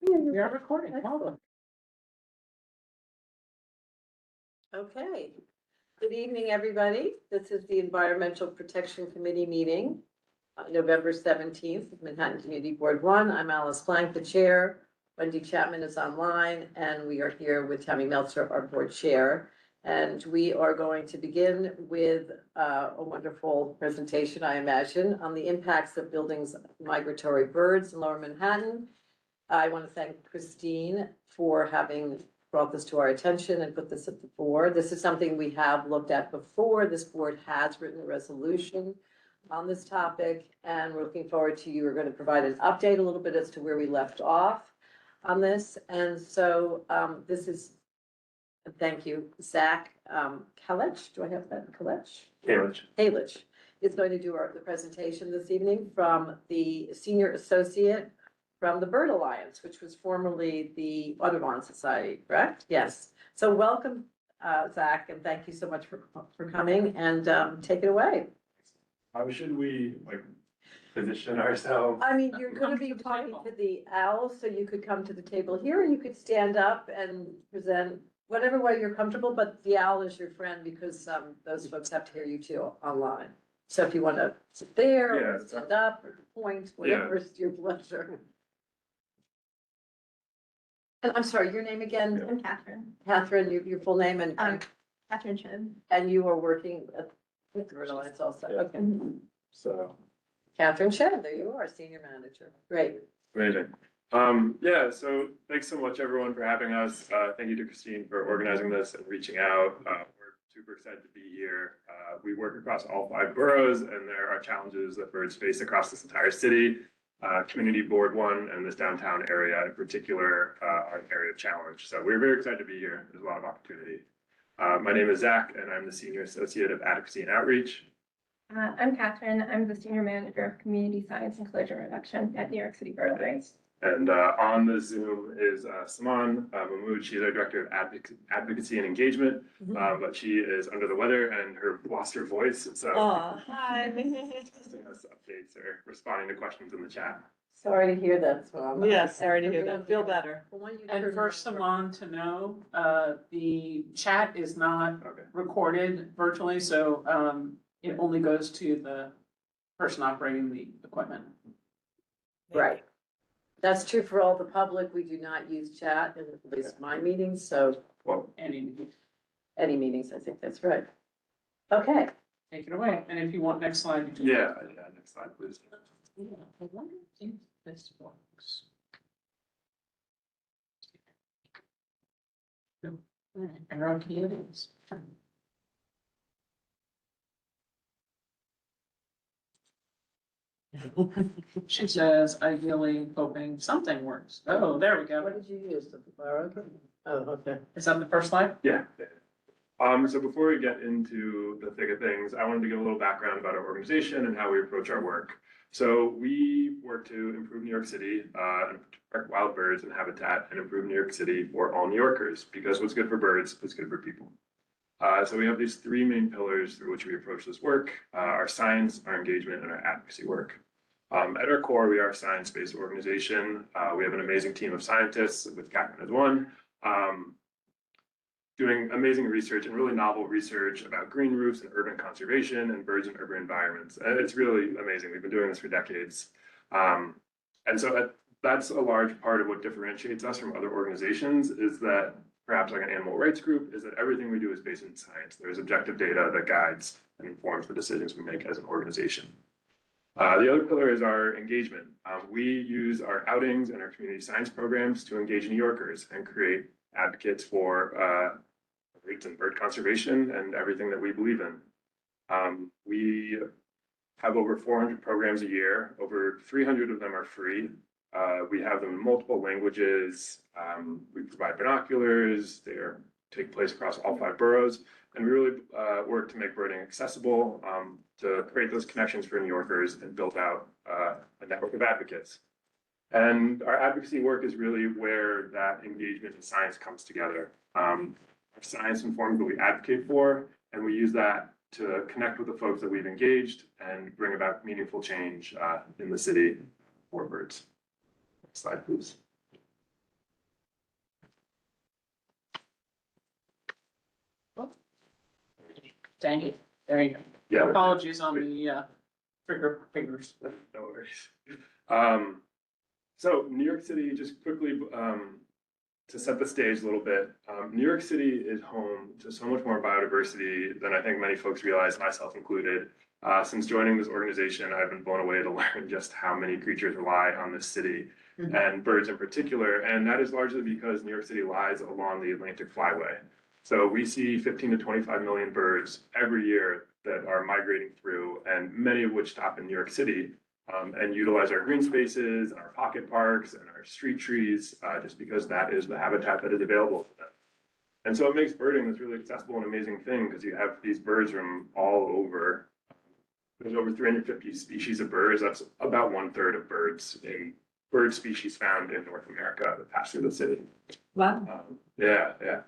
We are recording. Excellent. Okay, good evening, everybody. This is the Environmental Protection Committee meeting, November 17th, Manhattan Community Board 1. I'm Alice Plank, the chair. Wendy Chapman is online, and we are here with Tammy Meltzer, our board chair. And we are going to begin with a wonderful presentation, I imagine, on the impacts of buildings of migratory birds in Lower Manhattan. I want to thank Christine for having brought this to our attention and put this at the board. This is something we have looked at before. This board has written a resolution on this topic, and we're looking forward to you. We're going to provide an update a little bit as to where we left off on this. And so this is, thank you, Zach Kalich. Do I have that? Kalich. Kalich is going to do the presentation this evening from the senior associate from the Bird Alliance, which was formerly the Audubon Society, correct? Yes. So welcome, Zach, and thank you so much for coming, and take it away. How should we position ourselves? I mean, you're gonna be talking to the owl, so you could come to the table here, and you could stand up and present whatever way you're comfortable, but the owl is your friend because those folks have to hear you too online. So if you want to sit there, or stand up, or point, whatever is your pleasure. And I'm sorry, your name again? I'm Catherine. Catherine, your full name and, Catherine Chen. and you are working with the Bird Alliance also, Yeah. okay. So, Catherine Chen, there you are, senior manager, great. amazing. Yeah, so thanks so much everyone for having us. Thank you to Christine for organizing this and reaching out. We're super excited to be here. We work across all 5 boroughs, and there are challenges that birds face across this entire city. Community Board 1 and this downtown area in particular are an area of challenge. So we're very excited to be here. There's a lot of opportunity. My name is Zach, and I'm the Senior Associate of Advocacy and Outreach. I'm Catherine. I'm the Senior Manager of Community Science and Collision Reduction at New York City Bird Alliance. And on the Zoom is Saman Mahmood. She's our Director of Advocacy and Engagement, but she is under the weather and lost her voice. So Hi. giving us updates or responding to questions in the chat. Sorry to hear that, Saman. Yes, sorry to hear that. Feel better. Well, why don't you And turn for it over? Saman to know, the chat is not Okay. recorded virtually, so it only goes to the person operating the equipment. Right. That's true for all the public. We do not use chat in at least my meetings, so Well, Any, any meetings, I think that's right. Okay. take it away. And if you want next slide, you can. yeah, next slide, please. Yeah, I wonder if this works. Arrow key it is. She says ideally hoping something works. Oh, there we What go. did you use? The fire? Oh, okay. Is that the first slide? Yeah. So before we get into the thick of things, I wanted to give a little background about our organization and how we approach our work. So we work to improve New York City, and protect wild birds and habitat, and improve New York City for all New Yorkers, because what's good for birds is good for people. So we have these 3 main pillars through which we approach this work: our science, our engagement, and our advocacy work. At our core, we are a science-based organization. We have an amazing team of scientists, with Catherine as one, doing amazing research and really novel research about green roofs and urban conservation and birds in urban environments. And it's really amazing. We've been doing this for decades. And so that's a large part of what differentiates us from other organizations, is that perhaps like an animal rights group, is that everything we do is based in science. There's objective data that guides and informs the decisions we make as an organization. The other pillar is our engagement. We use our outings and our community science programs to engage New Yorkers and create advocates for birds and bird conservation and everything that we believe in. We have over 400 programs a year. Over 300 of them are free. We have them in multiple languages. We provide binoculars. They take place across all 5 boroughs. And we really work to make birding accessible, to create those connections for New Yorkers and build out a network of advocates. And our advocacy work is really where that engagement in science comes together. Our science informs what we advocate for, and we use that to connect with the folks that we've engaged and bring about meaningful change in the city for birds. Next slide, please. Dang it, there you go. Yeah. Apologies on the, trigger fingers. No worries. So New York City, just quickly, to set the stage a little bit, New York City is home to so much more biodiversity than I think many folks realize, myself included. Since joining this organization, I've been blown away to learn just how many creatures rely on this city and birds in particular. And that is largely because New York City lies along the Atlantic Flyway. So we see 15 to 25 million birds every year that are migrating through, and many of which stop in New York City and utilize our green spaces, our pocket parks, and our street trees, just because that is the habitat that is available to them. And so it makes birding this really accessible and amazing thing, because you have these birds from all over. There's over 350 species of birds. That's about 1/3 of birds in bird species found in North America that pass through the city. Wow. Yeah.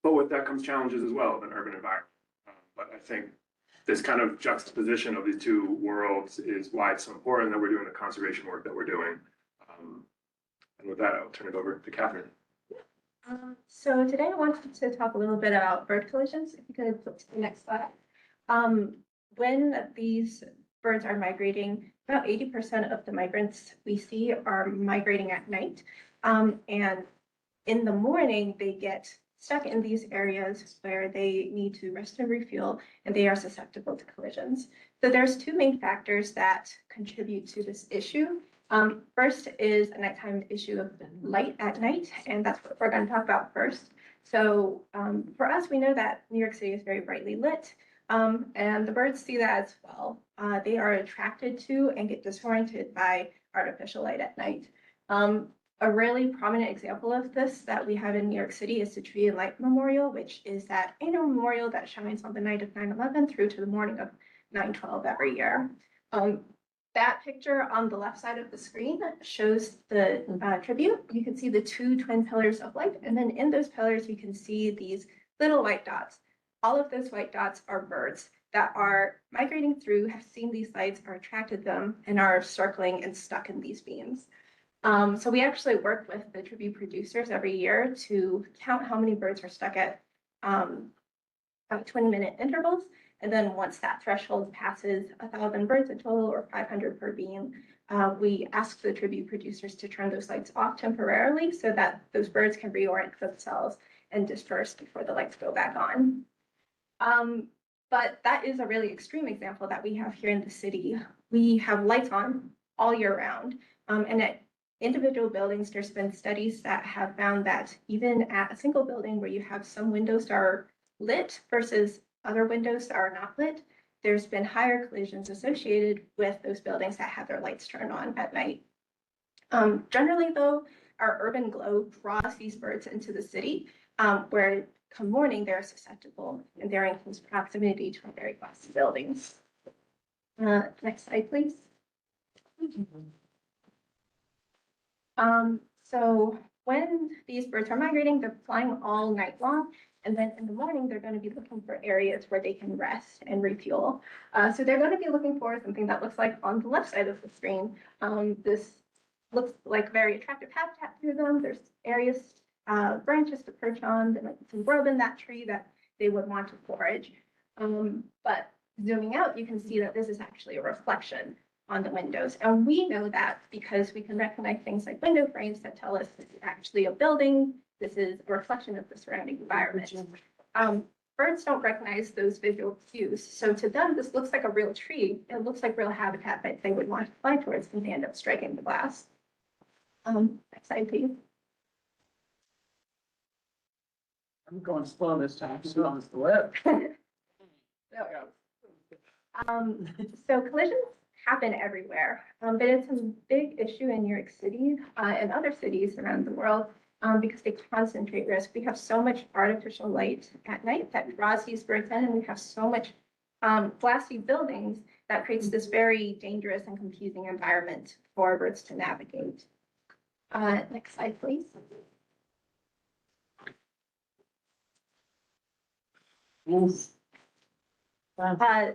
But with that comes challenges as well of an urban environment. But I think this kind of juxtaposition of these two worlds is why it's so important that we're doing the conservation work that we're doing. And with that, I'll turn it over to Catherine. So today I wanted to talk a little bit about bird collisions. If you could flip to the next slide. When these birds are migrating, about 80% of the migrants we see are migrating at night. And in the morning, they get stuck in these areas where they need to rest and refuel, and they are susceptible to collisions. So there's two main factors that contribute to this issue. First is a nighttime issue of light at night, and that's what we're going to talk about first. So for us, we know that New York City is very brightly lit, and the birds see that as well. They are attracted to and get disoriented by artificial light at night. A really prominent example of this that we have in New York City is the Tree and Light Memorial, which is that annual memorial that shines on the night of 9/11 through to the morning of 9/12 every year. That picture on the left side of the screen shows the tribute. You can see the two twin pillars of light, and then in those pillars, you can see these little white dots. All of those white dots are birds that are migrating through, have seen these lights, are attracted them, and are circling and stuck in these beams. So we actually work with the tribute producers every year to count how many birds are stuck at 20-minute intervals. And then once that threshold passes 1,000 birds in total or 500 per beam, we ask the tribute producers to turn those lights off temporarily so that those birds can reorient themselves and disperse before the lights go back on. But that is a really extreme example that we have here in the city. We have lights on all year round, and at individual buildings, there's been studies that have found that even at a single building where you have some windows that are lit versus other windows that are not lit, there's been higher collisions associated with those buildings that have their lights turned on at night. Generally though, our urban glow draws these birds into the city, where come morning, they're susceptible and they're in close proximity to our very glassy buildings. Next slide, please. So when these birds are migrating, they're flying all night long. And then in the morning, they're going to be looking for areas where they can rest and refuel. So they're going to be looking for something that looks like on the left side of the screen. This looks like very attractive habitat to them. There's areas, branches to perch on, there might be some grub in that tree that they would want to forage. But zooming out, you can see that this is actually a reflection on the windows. And we know that because we can recognize things like window frames that tell us this is actually a building, this is a reflection of the surrounding environment. Birds don't recognize those visual cues. So to them, this looks like a real tree. It looks like real habitat that they would want to fly towards when they end up striking the glass. Next slide, please. I'm going slow this time, so on the web. So collisions happen everywhere, but it's a big issue in New York City and other cities around the world because they concentrate risk. We have so much artificial light at night that draws these birds in, and we have so much glassy buildings that creates this very dangerous and confusing environment for birds to navigate. Next slide, please.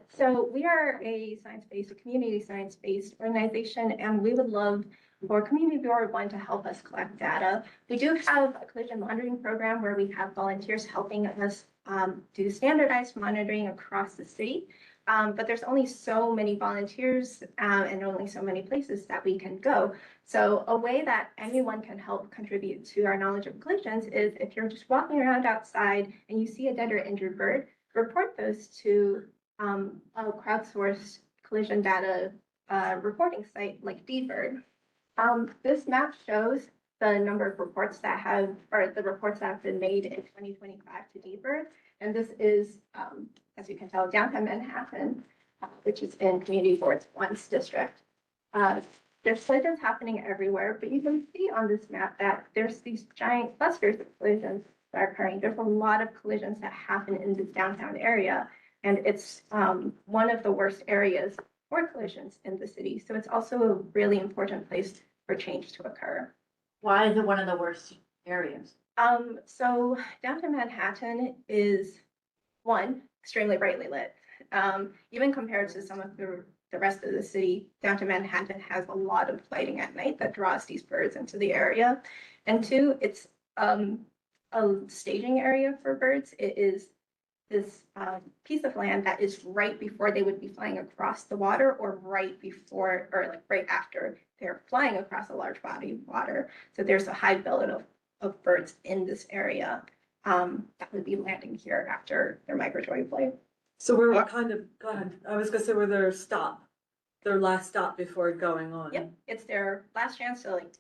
So we are a science-based, a community science-based organization, and we would love for Community Board One to help us collect data. We do have a collision monitoring program where we have volunteers helping us do standardized monitoring across the city. But there's only so many volunteers and only so many places that we can go. So a way that anyone can help contribute to our knowledge of collisions is if you're just walking around outside and you see a dead or injured bird, report those to a crowdsourced collision data reporting site like DBird. This map shows the number of reports that have, or the reports that have been made in 2025 to DBird. And this is, as you can tell, downtown Manhattan, which is in Community Board One's district. There's collisions happening everywhere, but you can see on this map that there's these giant clusters of collisions that are occurring. There's a lot of collisions that happen in this downtown area, and it's one of the worst areas for collisions in the city. So it's also a really important place for change to occur. Why is it one of the worst areas? So downtown Manhattan is one, extremely brightly lit. Even compared to some of the rest of the city, downtown Manhattan has a lot of lighting at night that draws these birds into the area. And two, it's a staging area for birds. It is this piece of land that is right before they would be flying across the water, or right before, or like right after they're flying across a large body of water. So there's a high buildup of birds in this area that would be landing here after their migratory flight. So we're kind of, go ahead. I was gonna say we're their last stop before going on. Yep, it's their last chance to like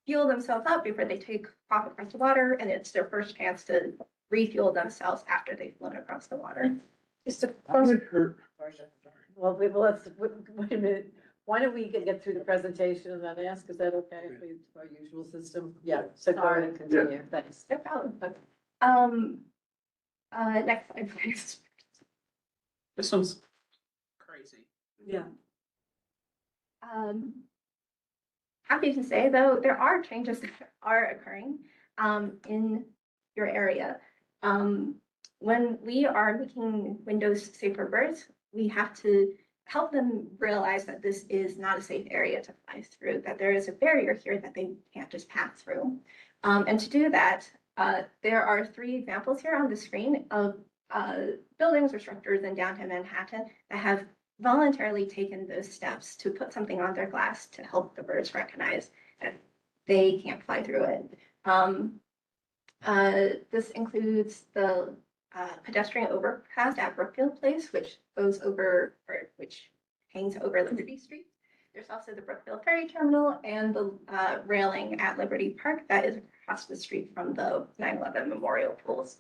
fuel themselves up before they take off across the water, and it's their first chance to refuel themselves after they've flown across the water. Just to close. Well, let's, wait a minute. Why don't we get through the presentation and then ask, is that okay if we, our usual system? Yeah, so go ahead and continue, thanks. No problem. Next slide, please. This one's crazy. Yeah. Happy to say, though, there are changes that are occurring in your area. When we are making windows safe for birds, we have to help them realize that this is not a safe area to fly through, that there is a barrier here that they can't just pass through. And to do that, there are 3 examples here on the screen of buildings or structures in downtown Manhattan that have voluntarily taken those steps to put something on their glass to help the birds recognize that they can't fly through it. This includes the pedestrian overpass at Brookfield Place, which goes over, or which hangs over Liberty Street. There's also the Brookfield Ferry Terminal and the railing at Liberty Park that is across the street from the 9/11 memorial pools.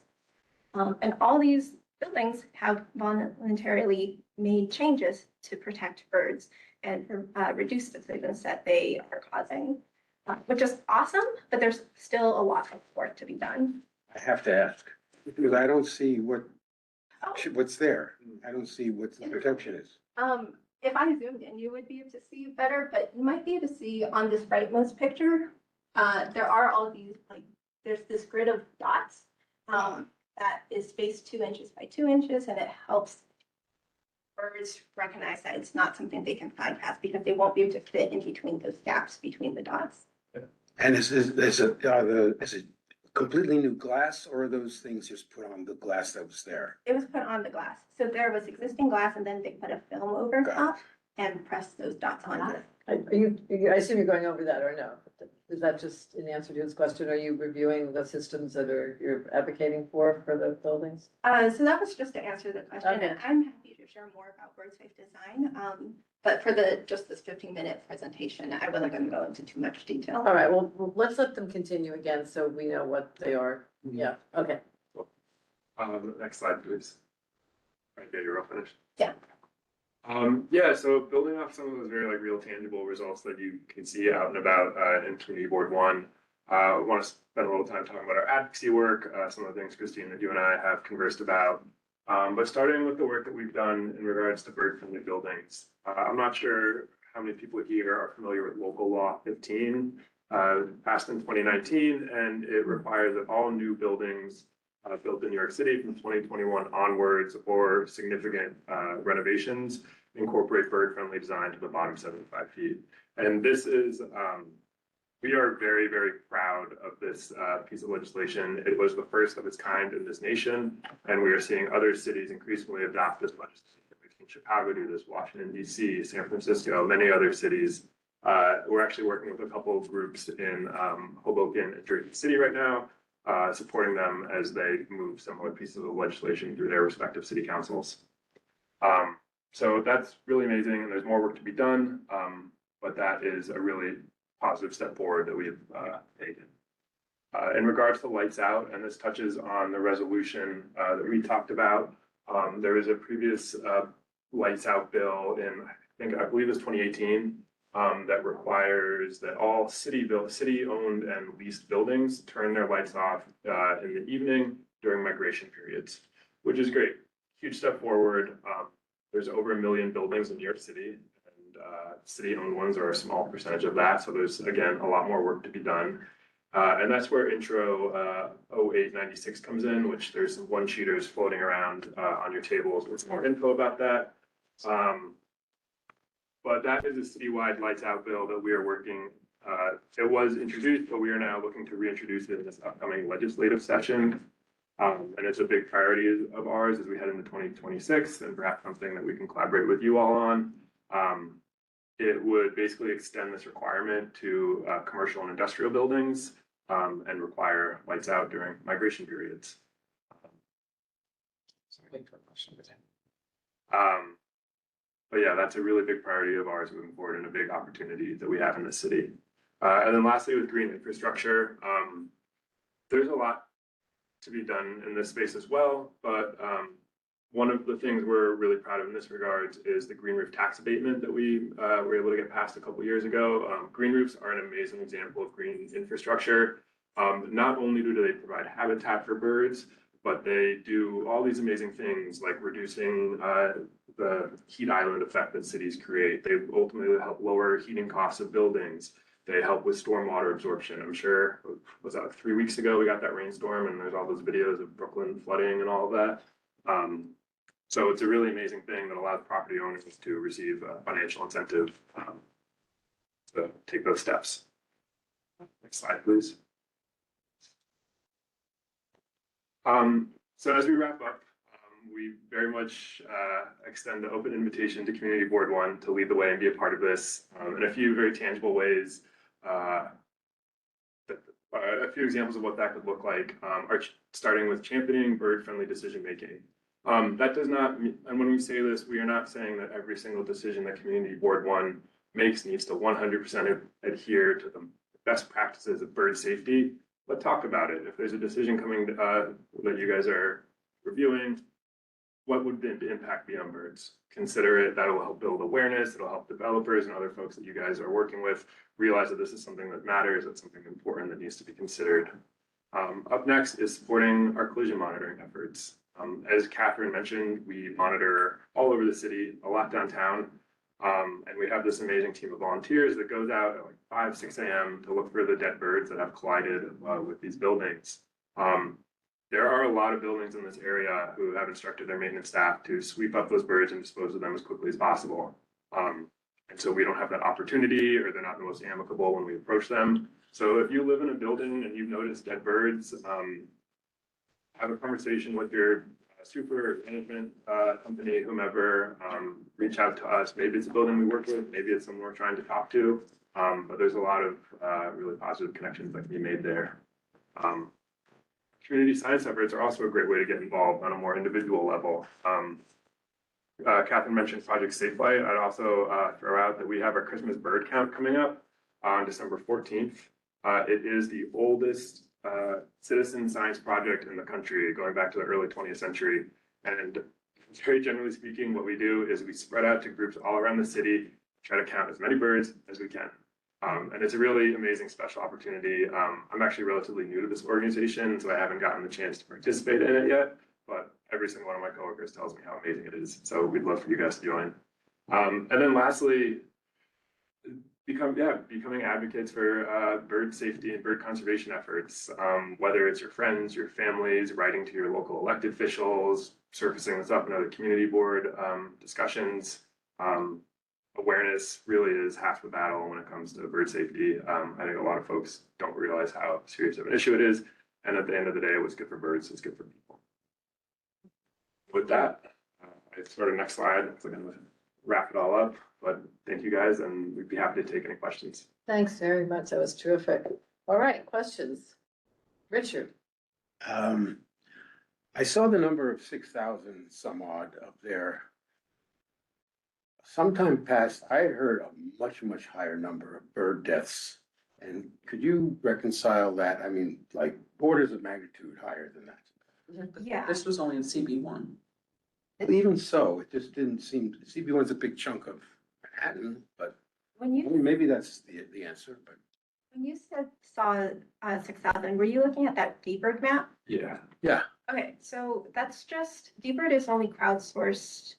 And all these buildings have voluntarily made changes to protect birds and reduce the collisions that they are causing, which is awesome, but there's still a lot of work to be done. I have to ask, because I don't see Oh. what's there. I don't see what the protection is. If I zoomed in, you would be able to see better, but you might be able to see on this rightmost picture, there are all these, like, there's this grid of dots that is spaced 2 inches by 2 inches, and it helps birds recognize that it's not something they can fly past because they won't be able to fit in between those gaps between the dots. And is it completely new glass, or are those things just put on the glass that was there? It was put on the glass. So there was existing glass, and then they put a film over Got it. top and pressed those dots onto it. I assume you're going over that or no? Is that just in answer to his question? Are you reviewing the systems that you're advocating for the buildings? So that was just to answer the question, Okay. and I'm happy to share more about bird safe design. But for just this 15-minute presentation, I wasn't going to go into too much detail. All right, well, let's let them continue again so we know what they are. Yeah, okay. Next slide, please. Right, yeah, you're all finished. Yeah. Yeah, so building off some of those very like real tangible results that you can see out and about in Community Board One, I want to spend a little time talking about our advocacy work, some of the things, Christine, that you and I have conversed about. But starting with the work that we've done in regards to bird-friendly buildings. I'm not sure how many people here are familiar with Local Law 15, passed in 2019, and it requires that all new buildings built in New York City from 2021 onwards or significant renovations incorporate bird-friendly design to the bottom 75 feet. And this is, we are very, very proud of this piece of legislation. It was the first of its kind in this nation, and we are seeing other cities increasingly adopt this legislation. We've seen Chicago do this, Washington DC, San Francisco, many other cities. We're actually working with a couple of groups in Hoboken and Jersey City right now, supporting them as they move similar pieces of legislation through their respective city councils. So that's really amazing, and there's more work to be done, but that is a really positive step forward that we've taken. In regards to lights out, and this touches on the resolution that we talked about, there is a previous lights out bill in, I believe it's 2018, that requires that all city-owned and leased buildings turn their lights off in the evening during migration periods, which is great. Huge step forward. There's over 1 million buildings in New York City, and city-owned ones are a small percentage of that. So there's, again, a lot more work to be done. And that's where Intro 0896 comes in, which there's some one-sheeters floating around on your tables with more info about that. But that is a citywide lights out bill that we are working. It was introduced, but we are now looking to reintroduce it in this upcoming legislative session. And it's a big priority of ours as we head into 2026, and perhaps something that we can collaborate with you all on. It would basically extend this requirement to commercial and industrial buildings and require lights out during migration periods. But yeah, that's a really big priority of ours moving forward and a big opportunity that we have in the city. And then lastly, with green infrastructure, there's a lot to be done in this space as well. But one of the things we're really proud of in this regards is the green roof tax abatement that we were able to get passed a couple years ago. Green roofs are an amazing example of green infrastructure. Not only do they provide habitat for birds, but they do all these amazing things like reducing the heat island effect that cities create. They ultimately help lower heating costs of buildings. They help with stormwater absorption. I'm sure, was that 3 weeks ago, we got that rainstorm and there's all those videos of Brooklyn flooding and all of that. So it's a really amazing thing that allows property owners to receive financial incentive to take those steps. Next slide, please. So as we wrap up, we very much extend the open invitation to Community Board 1 to lead the way and be a part of this in a few very tangible ways. A few examples of what that could look like are starting with championing bird-friendly decision-making. That does not, and when we say this, we are not saying that every single decision that Community Board 1 makes needs to 100% adhere to the best practices of bird safety. But talk about it. If there's a decision coming that you guys are reviewing, what would the impact be on birds? Consider it. That'll help build awareness. It'll help developers and other folks that you guys are working with realize that this is something that matters. It's something important that needs to be considered. Up next is supporting our collision monitoring efforts. As Catherine mentioned, we monitor all over the city, a lot downtown. And we have this amazing team of volunteers that goes out at like 5, 6 a.m. to look for the dead birds that have collided with these buildings. There are a lot of buildings in this area who have instructed their maintenance staff to sweep up those birds and dispose of them as quickly as possible. And so we don't have that opportunity, or they're not the most amicable when we approach them. So if you live in a building and you've noticed dead birds, have a conversation with your super management company, whomever, reach out to us. Maybe it's a building we work with, maybe it's someone we're trying to talk to, but there's a lot of really positive connections that can be made there. Community science efforts are also a great way to get involved on a more individual level. Catherine mentioned Project Safe Flight. I'd also throw out that we have our Christmas bird count coming up on December 14th. It is the oldest citizen science project in the country, going back to the early 20th century. And very generally speaking, what we do is we spread out to groups all around the city, try to count as many birds as we can. And it's a really amazing special opportunity. I'm actually relatively new to this organization, so I haven't gotten the chance to participate in it yet, but every single one of my coworkers tells me how amazing it is. So we'd love for you guys to join. And then lastly, becoming advocates for bird safety and bird conservation efforts, whether it's your friends, your families, writing to your local elected officials, surfacing this up in other community board discussions. awareness really is half the battle when it comes to bird safety. I think a lot of folks don't realize how serious of an issue it is. And at the end of the day, what's good for birds is good for people. With that, I sort of next slide, we're gonna wrap it all up, but thank you guys, and we'd be happy to take any questions. Thanks very much. That was terrific. All right, questions? Richard? I saw the number of 6,000 some odd up there. Sometime past, I had heard a much higher number of bird deaths. And could you reconcile that? I mean, like orders of magnitude higher than that. Yeah. This was only in CB1. Even so, it just didn't seem, CB1's a big chunk of Manhattan, but When I you, mean, maybe that's the answer, but. when you saw 6,000, were you looking at that DBIRD map? Yeah. Yeah, Okay, so that's just, DBIRD is only crowdsourced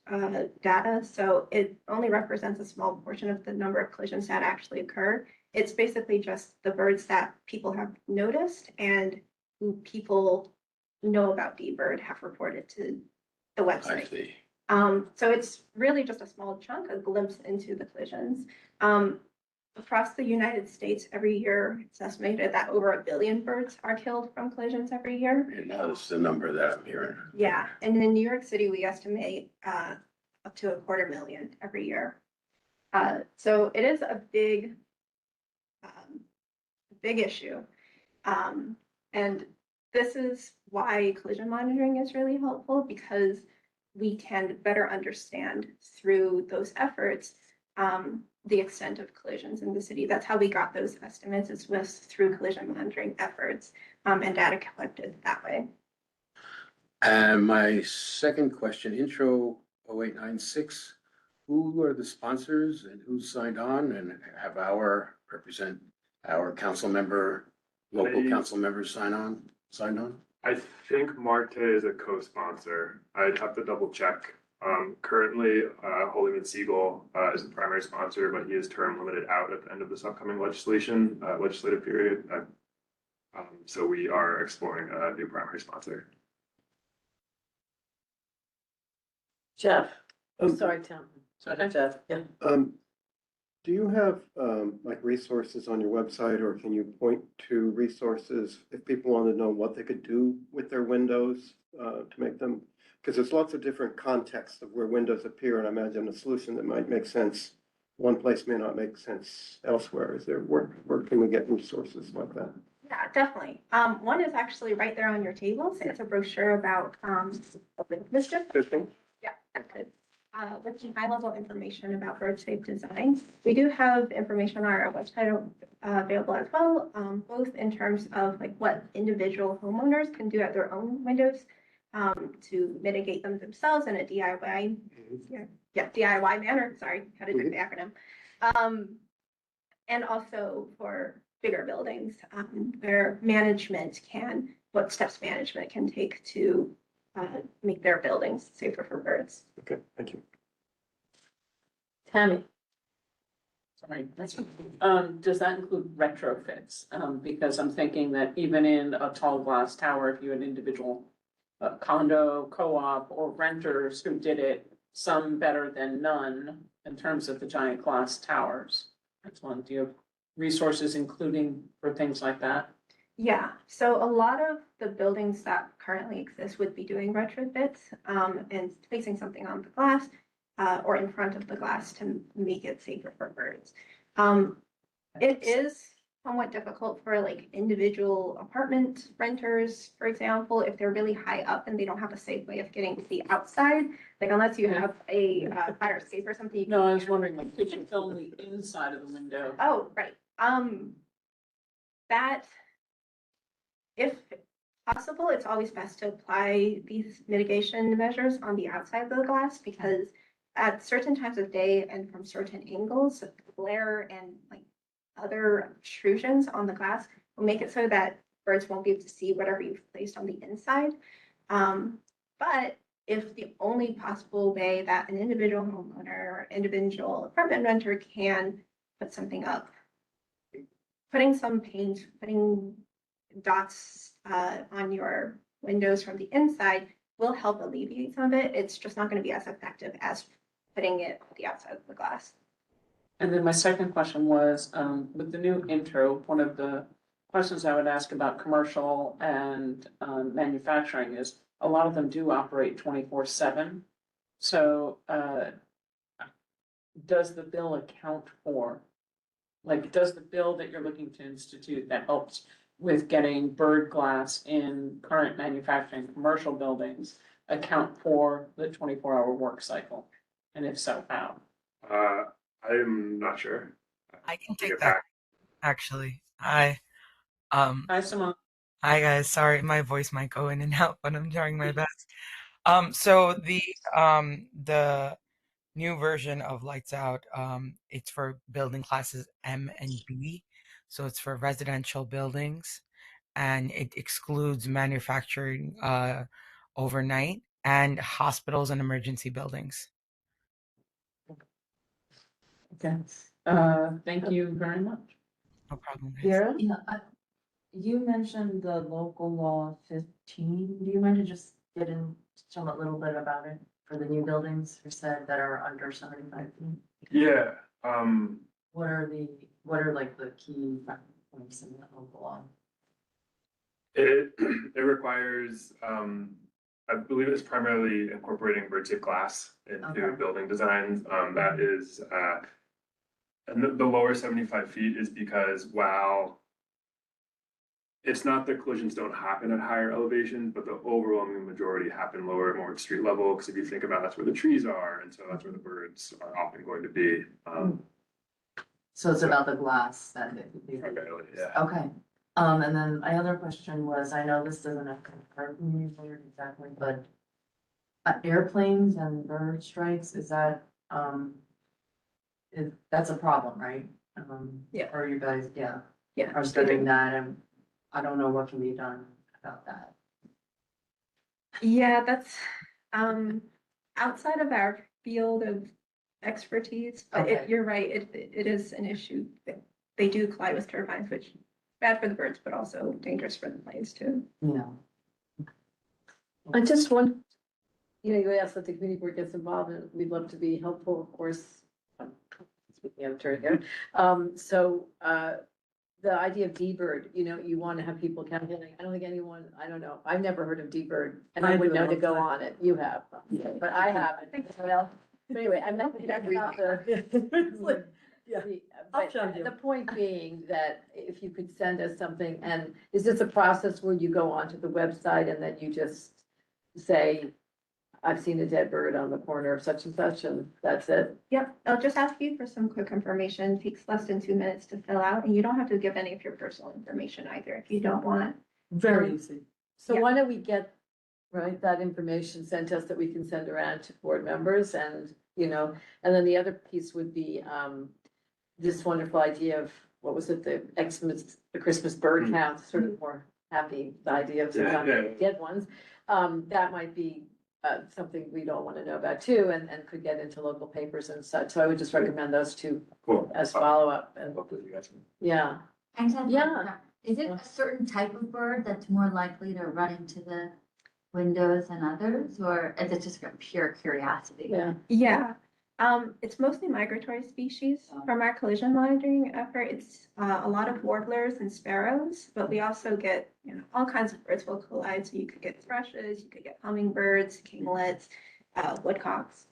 data, so it only represents a small portion of the number of collisions that actually occur. It's basically just the birds that people have noticed and who people know about DBIRD have reported to the I website. see. So it's really just a small chunk, a glimpse into the collisions. Across the United States, every year, it's estimated that over 1 billion birds are killed from collisions every year. And now that's the number that I'm hearing. Yeah, and in New York City, we estimate up to 250,000 every year. So it is a big issue. And this is why collision monitoring is really helpful, because we can better understand through those efforts the extent of collisions in the city. That's how we got those estimates, is was through collision monitoring efforts and data collected that way. And my second question, Intro 0896, who are the sponsors and who signed on and have our council member, local council members signed on? I think Marte is a co-sponsor. I'd have to double check. Currently, Holyman Siegel is the primary sponsor, but he is term limited out at the end of this upcoming legislative period. So we are exploring a new primary sponsor. Jeff? Oh, sorry, Tim. Okay. Jeff, yeah. Do you have like resources on your website, or can you point to resources if people want to know what they could do with their windows to make them? Because there's lots of different contexts of where windows appear, and I imagine a solution that might make sense one place may not make sense elsewhere. Is there where can we get resources like that? Yeah, definitely. One is actually right there on your tables. It's a brochure about mischief. Fishing? Yeah, good. With some high-level information about bird safe design. We do have information on our website available as well, both in terms of like what individual homeowners can do at their own windows to mitigate them themselves in a DIY, DIY manner. Sorry, had to do the acronym. And also for bigger buildings where what steps management can take to make their buildings safer for birds. Okay, thank you. Tammy? Sorry, does that include retrofits? Because I'm thinking that even in a tall glass tower, if you had individual condo, co-op, or renters who did it, some better than none in terms of the giant glass towers. That's one. Do you have resources including for things like that? Yeah, so a lot of the buildings that currently exist would be doing retrofits and placing something on the glass or in front of the glass to make it safer for birds. It is somewhat difficult for like individual apartment renters, for example, if they're really high up and they don't have a safe way of getting to the outside, like unless you have a fire escape or something. No, I was wondering, like, could you film the inside of the window? Oh, right. That, if possible, it's always best to apply these mitigation measures on the outside of the glass, because at certain times of day and from certain angles, glare and like other intrusions on the glass will make it so that birds won't be able to see whatever you've placed on the inside. But if the only possible way that an individual homeowner or individual apartment renter can put something up, putting some paint, putting dots on your windows from the inside will help alleviate some of it. It's just not going to be as effective as putting it on the outside of the glass. And then my second question was, with the new intro, one of the questions I would ask about commercial and manufacturing is a lot of them do operate 24/7. So does the bill account for, like, does the bill that you're looking to institute that helps with getting bird glass in current manufacturing commercial buildings account for the 24-hour work cycle? And if so, how? I'm not sure. I can Take take it that back. actually. Hi, Simone. Hi guys. Sorry, my voice might go in and out, but I'm trying my best. So the new version of Lights Out, it's for building classes M and B. So it's for residential buildings, and it excludes manufacturing overnight and hospitals and emergency buildings. Okay, thank you very much. No problem, guys. Vera? Yeah, you mentioned the local law 15. Do you mind to just get in, tell a little bit about it for the new buildings you said that are under 75 feet? Yeah, What are like the key points in the local law? it requires, I believe it's primarily incorporating bird-safe glass into Okay. building designs. That is, and the lower 75 feet is because while it's not that collisions don't happen at higher elevations, but the overwhelming majority happen lower, more at street level. Because if you think about it, that's where the trees are, and so that's where the birds are often going to be. So it's about the glass that Primarily, yeah. okay. And then my other question was, I know this doesn't occur to me exactly, but airplanes and bird strikes, is that, that's a problem, right? Yeah. Or you guys, yeah. Yeah. Are studying that, and I don't know what can be done about that. Yeah, that's outside of our field of expertise, but Okay. you're right, it is an issue. They do collide with turbines, which is bad for the birds, but also dangerous for the planes too. Yeah. I just want, you asked that the community board gets involved and we'd love to be helpful, of course. Speaking of turn here, the idea of D-Bird, you want to have people calculating. I don't think anyone, I don't know, I've never heard of D-Bird and I I would do know all to the go time. on it. You have, but I haven't. Well, but anyway, I'm not about the. Yeah. But I'll show you. the point being that if you could send us something, and is this a process where you go onto the website and then you just say, I've seen a dead bird on the corner of such and such, and that's it? Yep, I'll just ask you for some quick information, takes less than 2 minutes to fill out, and you don't have to give any of your personal information either if you don't want. Very easy. So Yeah. why don't we get, right, that information sent to us that we can send around to board members and, and then the other piece would be, this wonderful idea of, what was it, the Christmas bird Mm. count, sort of more happy, the idea of Yeah, yeah. dead ones. That might be, something we'd all want to know about too, and could get into local papers and such. So I would just recommend those two Cool. as follow-up and, Hopefully you guys can- yeah. I just have Yeah. one- Is it a certain type of bird that's more likely to run into the windows than others, or is it just a pure curiosity? Yeah. Yeah, it's mostly migratory species. From our collision monitoring effort, it's a lot of warblers and sparrows, but we also get, all kinds of birds will collide. So you could get thrushes, you could get hummingbirds, kinglets, woodcocks.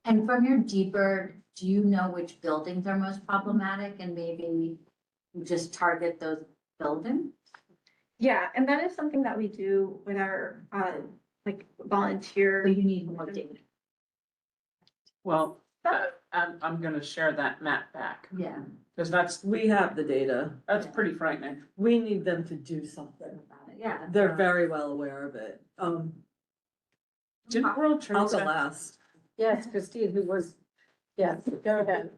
And from your D-Bird, do you know which buildings are most problematic and maybe you just target those buildings? Yeah, and that is something that we do with our volunteer. Or you need more data? Well, I'm gonna share that map back, Yeah. because that's We have the data. pretty frightening. We need them to do something. Yeah. They're very well aware of it. Didn't World Trade I'll go Center? last. Yes, Christine, who was, yes, go ahead.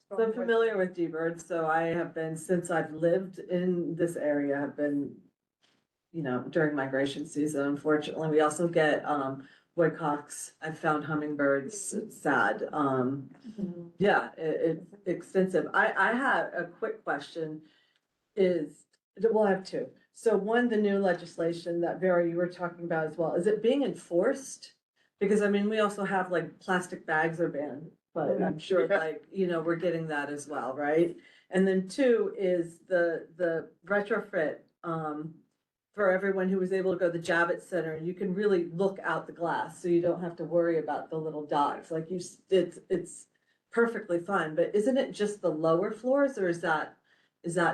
So I'm familiar with D-Birds, so I have been, since I've lived in this area, have been, during migration season, unfortunately, we also get, woodcocks. I've found hummingbirds, it's sad. Yeah, it's extensive. I have a quick question well, I have two. So one, the new legislation that Vera, you were talking about as well, is it being enforced? Because I mean, we also have like plastic bags are banned but I'm sure like, you know, we're getting that as well, right? And then two is the retrofit, for everyone who was able to go to the Javits Center, you can really look out the glass, so you don't have to worry about the little dots, like it's perfectly fine, but isn't it just the lower floors, or is that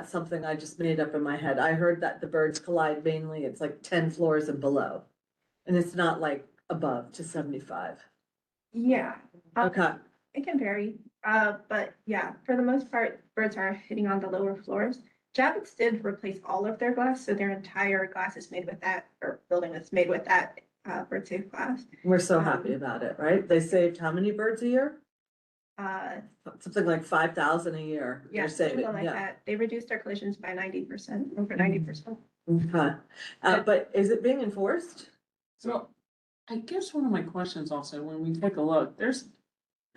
something I just made up in my head? I heard that the birds collide mainly, it's like 10 floors and below, and it's not like above to 75. Yeah. Okay, It can vary, but yeah, for the most part, birds are hitting on the lower floors. Javits did replace all of their glass, so their entire glass is made with that, or building is made with that, bird safe glass. we're so happy about it, right? They saved how many birds a year? Uh, Something like 5,000 a year. yeah, They're saving, something like yeah. that. They reduced their collisions by 90%, over 90%. Okay, but is it being enforced? So I guess one of my questions also, when we take a look, there's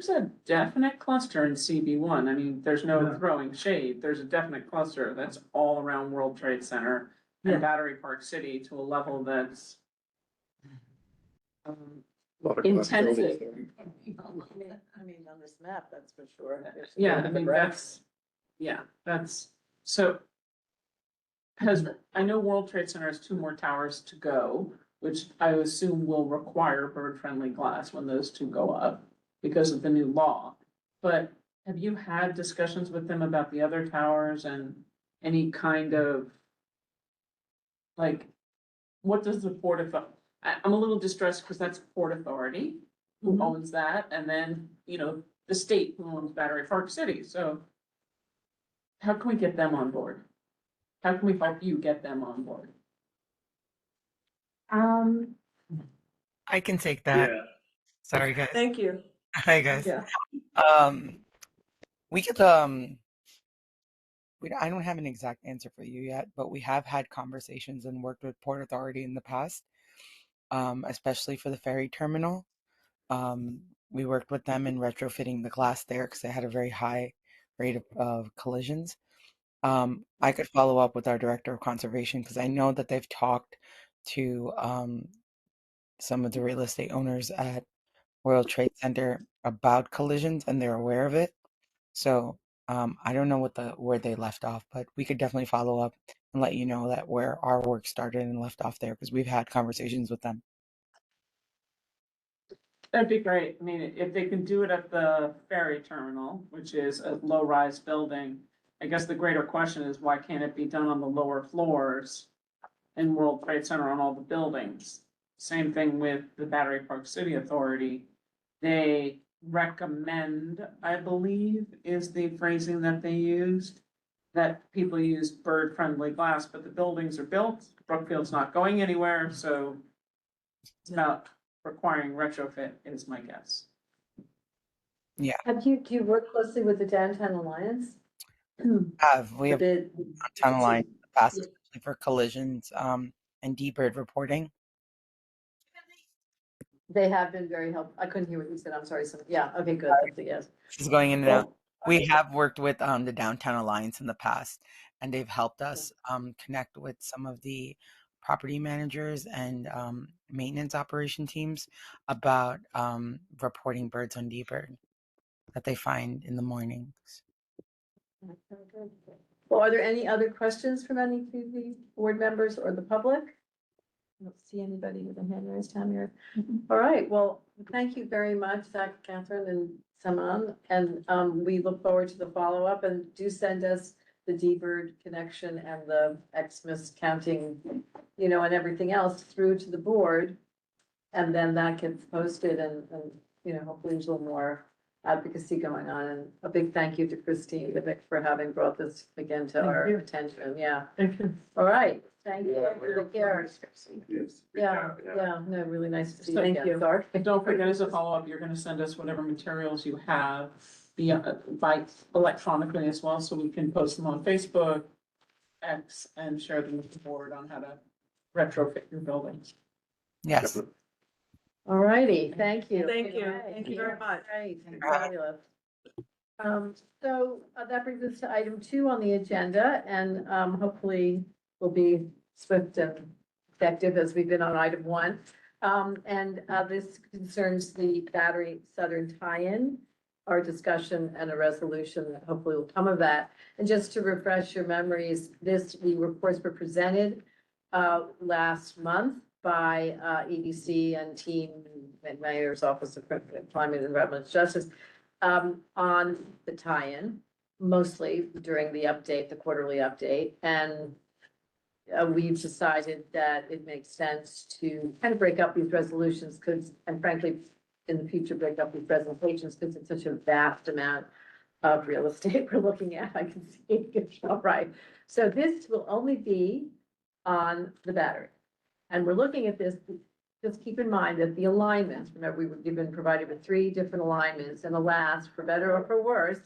a definite cluster in CB1. I mean, there's no throwing shade. There's a definite cluster that's all around World Trade Center Yeah. and Battery Park City to a level that's Lot of glass intensive. buildings there. I mean, on this map, that's for sure. Yeah, I mean, that's, so. I know World Trade Center has 2 more towers to go, which I assume will require bird-friendly glass when those 2 go up because of the new law. But have you had discussions with them about the other towers and any kind of, like, what does the Port Authority, I'm a little distressed because that's Port Authority who Mhm. owns that, and then, you know, the state who owns Battery Park City, so how can we get them on board? How can we help you get them on board? I can take that. Sorry, guys. Thank you. Hi, guys. Yeah. We could I don't have an exact answer for you yet, but we have had conversations and worked with Port Authority in the past, especially for the ferry terminal. We worked with them in retrofitting the glass there because they had a very high rate of collisions. I could follow up with our director of conservation because I know that they've talked to some of the real estate owners at World Trade Center about collisions and they're aware of it. So I don't know where they left off, but we could definitely follow up and let you know that where our work started and left off there because we've had conversations with them. That'd be great. I mean, if they can do it at the ferry terminal, which is a low-rise building, I guess the greater question is why can't it be done on the lower floors in World Trade Center on all the buildings? Same thing with the Battery Park City Authority. They recommend, I believe, is the phrasing that they used, that people use bird-friendly glass, but the buildings are built. Brookfield's not going anywhere, so it's about requiring retrofit is my guess. Yeah, Do you work closely with the Downtown Alliance? we have Did- down the line in the past, especially for collisions and D-bird reporting. They have been very helpful. I couldn't hear what you said. I'm sorry. So, yeah, okay, good. That's a yes. This is going in and out. We have worked with the Downtown Alliance in the past, and they've helped us connect with some of the property managers and maintenance operation teams about reporting birds on D-bird that they find in the mornings. Well, are there any other questions from any of the board members or the public? I don't see anybody with a hand raised down here. All right, well, thank you very much, Zach, Catherine, and Saman. And we look forward to the follow-up, and do send us the D-bird connection and the Xmas counting, you know, and everything else through to the board. And then that gets posted and, you know, hopefully there's a little more advocacy going on. And a big thank you to Christine Vivic for having brought this again to our attention. Yeah. All right. Thank you for the care. Yeah, no, really nice to see you Thank again. you. Sorry. And don't forget, as a follow-up, you're gonna send us whatever materials you have by electronically as well, so we can post them on Facebook, X, and share them with the board on how to retrofit your buildings. Yes. All righty, thank you. Thank you. Okay. Thank you very much. Great, fabulous. So that brings us to item 2 on the agenda, and hopefully we'll be swift and effective as we've been on item 1. And this concerns the Battery Southern tie-in. our discussion and a resolution that hopefully will come of that. And just to refresh your memories, the reports were presented last month by EDC and team and Mayor's Office of Climate and Environmental Justice on the tie-in, mostly during the update, the quarterly update. And we've decided that it makes sense to kind of break up these resolutions because, and frankly, in the future, break up these presentations because it's such a vast amount of real estate we're looking at. I can see it. All right. So this will only be on the battery. And we're looking at this, just keep in mind that the alignments, remember, we've been provided with 3 different alignments, and alas, for better or for worse,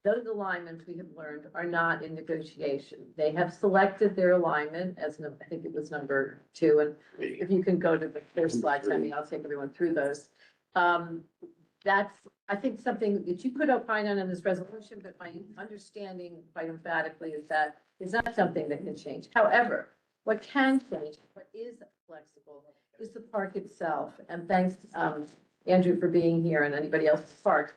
those alignments we have learned are not in negotiation. They have selected their alignment as, I think it was number 2, and if you can go to the first slide, Tammy, I'll take everyone through those. That's, I think, something that you could opine on in this resolution, but my understanding quite emphatically is that it's not something that can change. However, what can change, what is flexible, is the park itself. And thanks, Andrew, for being here and anybody else at the park.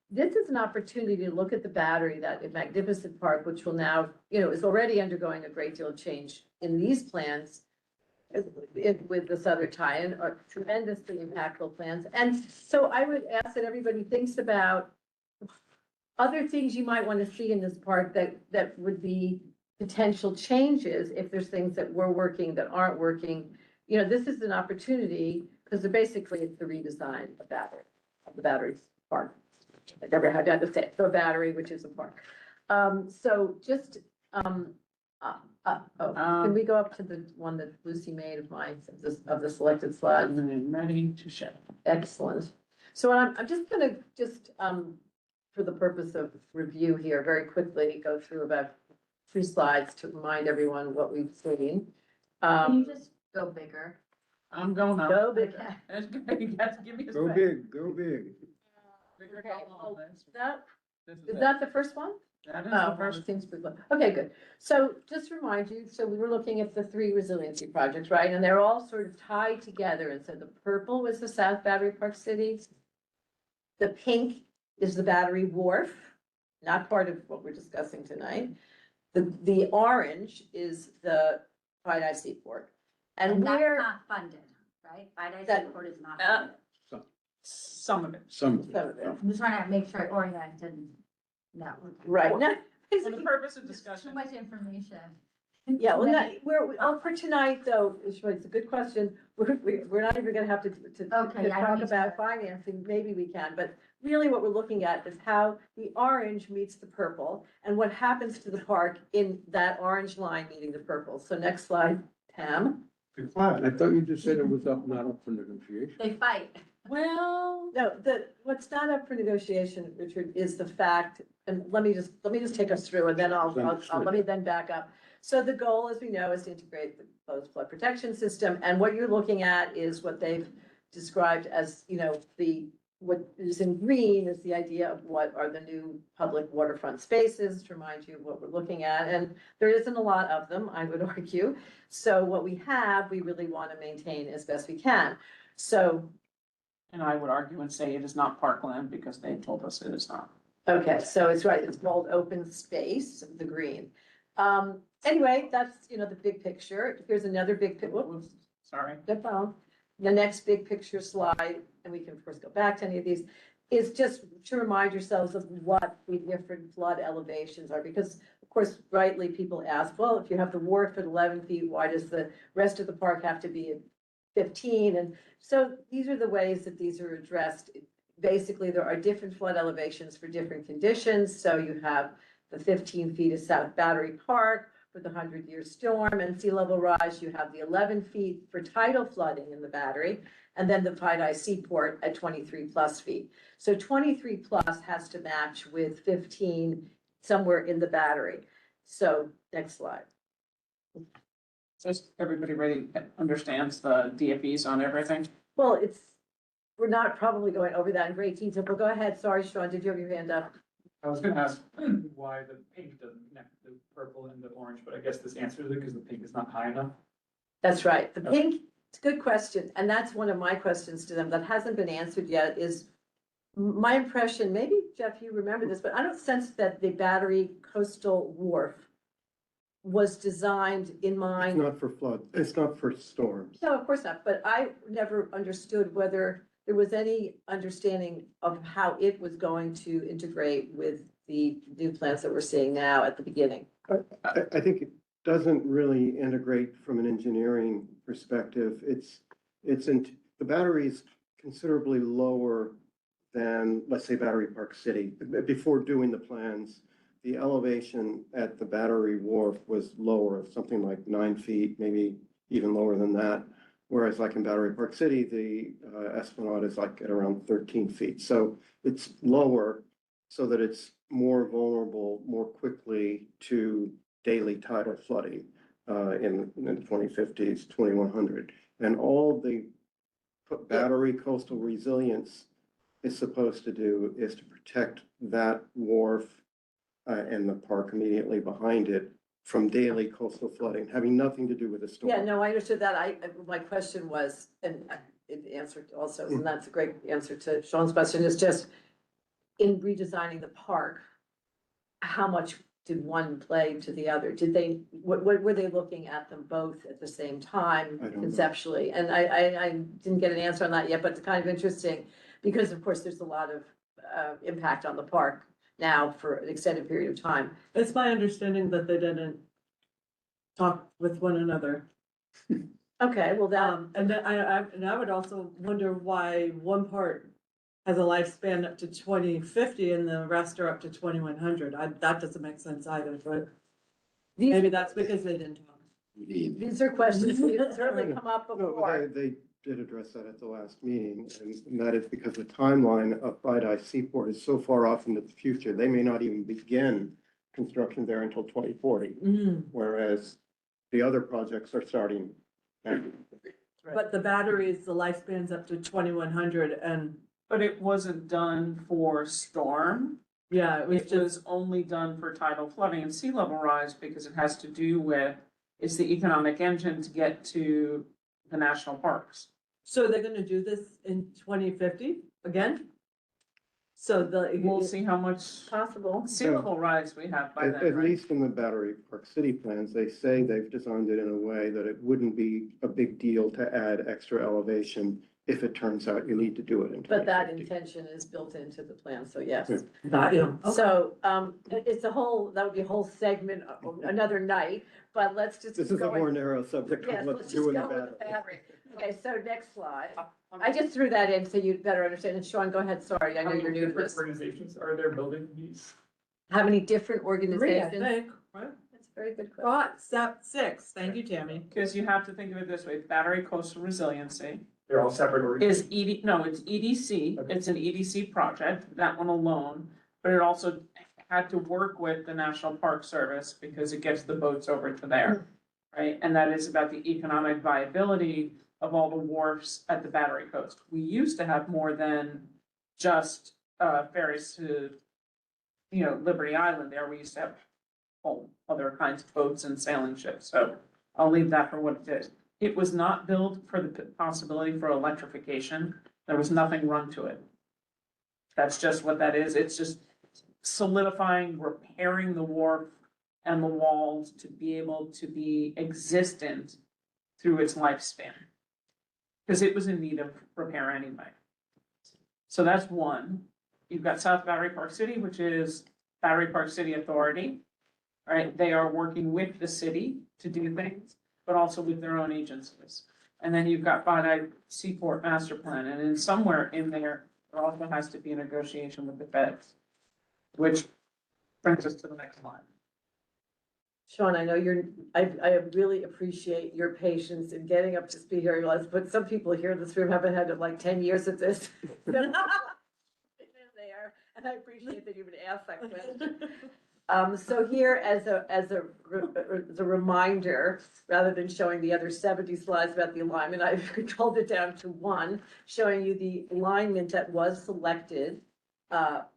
This is an opportunity to look at the battery, that magnificent park, which will now, is already undergoing a great deal of change in these plans with this other tie-in, are tremendously impactful plans. And so I would ask that everybody thinks about other things you might want to see in this park that would be potential changes if there's things that were working that aren't working. This is an opportunity because basically it's the redesign of the battery park. I never had to say it, the battery, which is a park. So just, can we go up to the one that Lucy made of mine, of the selected slides? Ready to show. Excellent. So I'm just gonna for the purpose of review here, very quickly go through about 2 slides to remind everyone what we've seen. Can you just go bigger? I'm going up. Go big. That's good. You have to give me a Go space. big, go big. Bigger Okay, goal on well, this. This Is it. that the first one? That is Oh, the first. seems good. Okay, good. So just to remind you, so we were looking at the 3 resiliency projects, right? And they're all sort of tied together. And so the purple was the South Battery Park City. The pink is the Battery Wharf, not part of what we're discussing tonight. The orange is the Friday Seaport. And that's where, not funded, right? Friday That- Seaport is not Uh, funded. Some of it. Some of some of it, I'm just trying to make sure I oriented. No. right, no, For the purpose of Too discussion. much information. yeah, well, for tonight, though, it's a good question. We're not even gonna have to Okay, I talk need about to- financing, maybe we can, but really what we're looking at is how the orange meets the purple and what happens to the park in that orange line meeting the purple. So next slide, Pam. I thought you just said it was not up for negotiation. They fight. Well, No, what's not up for negotiation, Richard, is the fact, and let me just take us through and then let me then back up. So the goal, as we know, is to integrate the closed flood protection system. And what you're looking at is what they've described as, what is in green is the idea of what are the new public waterfront spaces, to remind you of what we're looking at. And there isn't a lot of them, I would argue. So what we have, we really want to maintain as best we can. So, and I would argue and say it is not parkland because they told us it is not. okay, so it's right, it's called open space, the green. Anyway, that's, the big picture. Here's another big, whoops, Sorry. no problem. The next big picture slide, and we can of course go back to any of these, is just to remind yourselves of what the different flood elevations are. Because of course, rightly people ask, well, if you have the wharf at 11 feet, why does the rest of the park have to be at 15? And so these are the ways that these are addressed. Basically, there are different flood elevations for different conditions. So you have the 15 feet of South Battery Park for the 100-year storm and sea level rise. You have the 11 feet for tidal flooding in the battery, and then the Friday Seaport at 23 plus feet. So 23 plus has to match with 15 somewhere in the battery. So next slide. So everybody really understands the DFEs on everything? Well, we're not probably going over that in great detail, but go ahead. Sorry, Sean, did you have your hand up? I was gonna ask why the pink doesn't connect the purple and the orange, but I guess this answers it because the pink is not high enough. That's right. The pink, it's a good question. And that's one of my questions to them that hasn't been answered yet is My impression, maybe Jeff, you remember this, but I don't sense that the Battery Coastal Wharf was designed in It's mind. not for flood, it's not for storms. No, of course not, but I never understood whether there was any understanding of how it was going to integrate with the new plans that we're seeing now at the beginning. I think it doesn't really integrate from an engineering perspective. The battery's considerably lower than, let's say, Battery Park City. Before doing the plans, the elevation at the Battery Wharf was lower, something like 9 feet, maybe even lower than that. Whereas like in Battery Park City, the Esplanade is like at around 13 feet. So it's lower so that it's more vulnerable more quickly to daily tidal flooding in the 2050s, 2100. And all the battery coastal resilience is supposed to do is to protect that wharf and the park immediately behind it from daily coastal flooding, having nothing to do with the storm. Yeah, no, I understood that. My question was, and it answered also, and that's a great answer to Sean's question, is just in redesigning the park, how much did one play to the other? Did they, what were they looking at them both at the same time I don't know. conceptually? And I didn't get an answer on that yet, but it's kind of interesting because of course there's a lot of impact on the park now for an extended period of time. It's my understanding that they didn't talk with one another. Okay, well, that, And then I would also wonder why one part has a lifespan up to 2050 and the rest are up to 2100. That doesn't make sense either, but maybe that's because they didn't talk. these are questions that certainly come up No, before. they did address that at the last meeting, and that is because the timeline of Bideye Seaport is so far off into the future, they may not even begin construction there until 2040, whereas the other projects are starting now. But the batteries, the lifespan's up to 2100 and But it wasn't done for storm. yeah, it was It just, was only done for tidal flooding and sea level rise because it has to do with, it's the economic engine to get to the national parks. so they're gonna do this in 2050 again? So We'll see how much Possible. sea level rise we have by At then, right? least in the Battery Park City plans, they say they've designed it in a way that it wouldn't be a big deal to add extra elevation if it turns out you need to do it in But that 2050. intention is built into the plan, so yes. Yeah. So, it's a whole, that would be a whole segment, another night, but let's just. This is a go more in- narrow subject Yes, of what let's to just do in the go with the battery. battery. Okay, so next slide. I just threw that in so you'd better understand. And Sean, go ahead, sorry, I know How you're many new to different this. organizations are there building these? How many different Three, I organizations? think, right? That's a very good question. Six, thank you, Tammy. Because you have to think of it this way, Battery Coastal Resiliency They're all separate organizations. is it's EDC, it's an EDC project, that one alone. But it also had to work with the National Park Service because it gets the boats over to there. Right, and that is about the economic viability of all the wharfs at the Battery Coast. We used to have more than just ferries to, Liberty Island there. We used to have all other kinds of boats and sailing ships. So I'll leave that for what it is. It was not built for the possibility for electrification. There was nothing run to it. That's just what that is. It's just solidifying, repairing the wharf and the walls to be able to be existent through its lifespan. Because it was in need of repair anyway. So that's one. You've got South Battery Park City, which is Battery Park City Authority. Right, they are working with the city to do things, but also with their own agencies. And then you've got Bideye Seaport Master Plan, and then somewhere in there, there also has to be a negotiation with the feds. Which brings us to the next slide. Sean, I know I really appreciate your patience in getting up to speed here, but some people here in this room haven't had like 10 years of this. They are, and I appreciate that you would ask that question. So here as a reminder, rather than showing the other 70 slides about the alignment, I've culled it down to one, showing you the alignment that was selected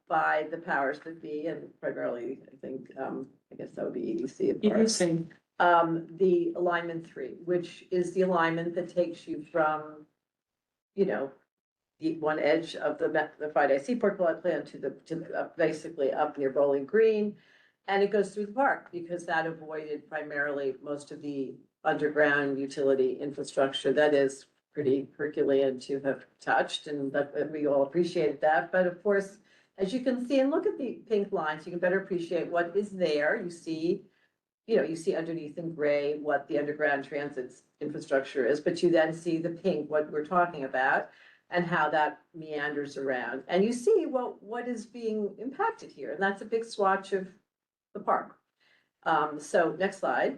by the powers that be, and primarily, I think, I guess that would be EDC. of course. The alignment 3, which is the alignment that takes you from, the one edge of the Friday Seaport Plan basically up near Bowling Green. And it goes through the park because that avoided primarily most of the underground utility infrastructure that is pretty Herculean to have touched, and that we all appreciated that. But of course, as you can see, and look at the pink lines, you can better appreciate what is there. You see, you see underneath in gray what the underground transit infrastructure is, but you then see the pink, what we're talking about, and how that meanders around. And you see what is being impacted here, and that's a big swatch of the park. So next slide.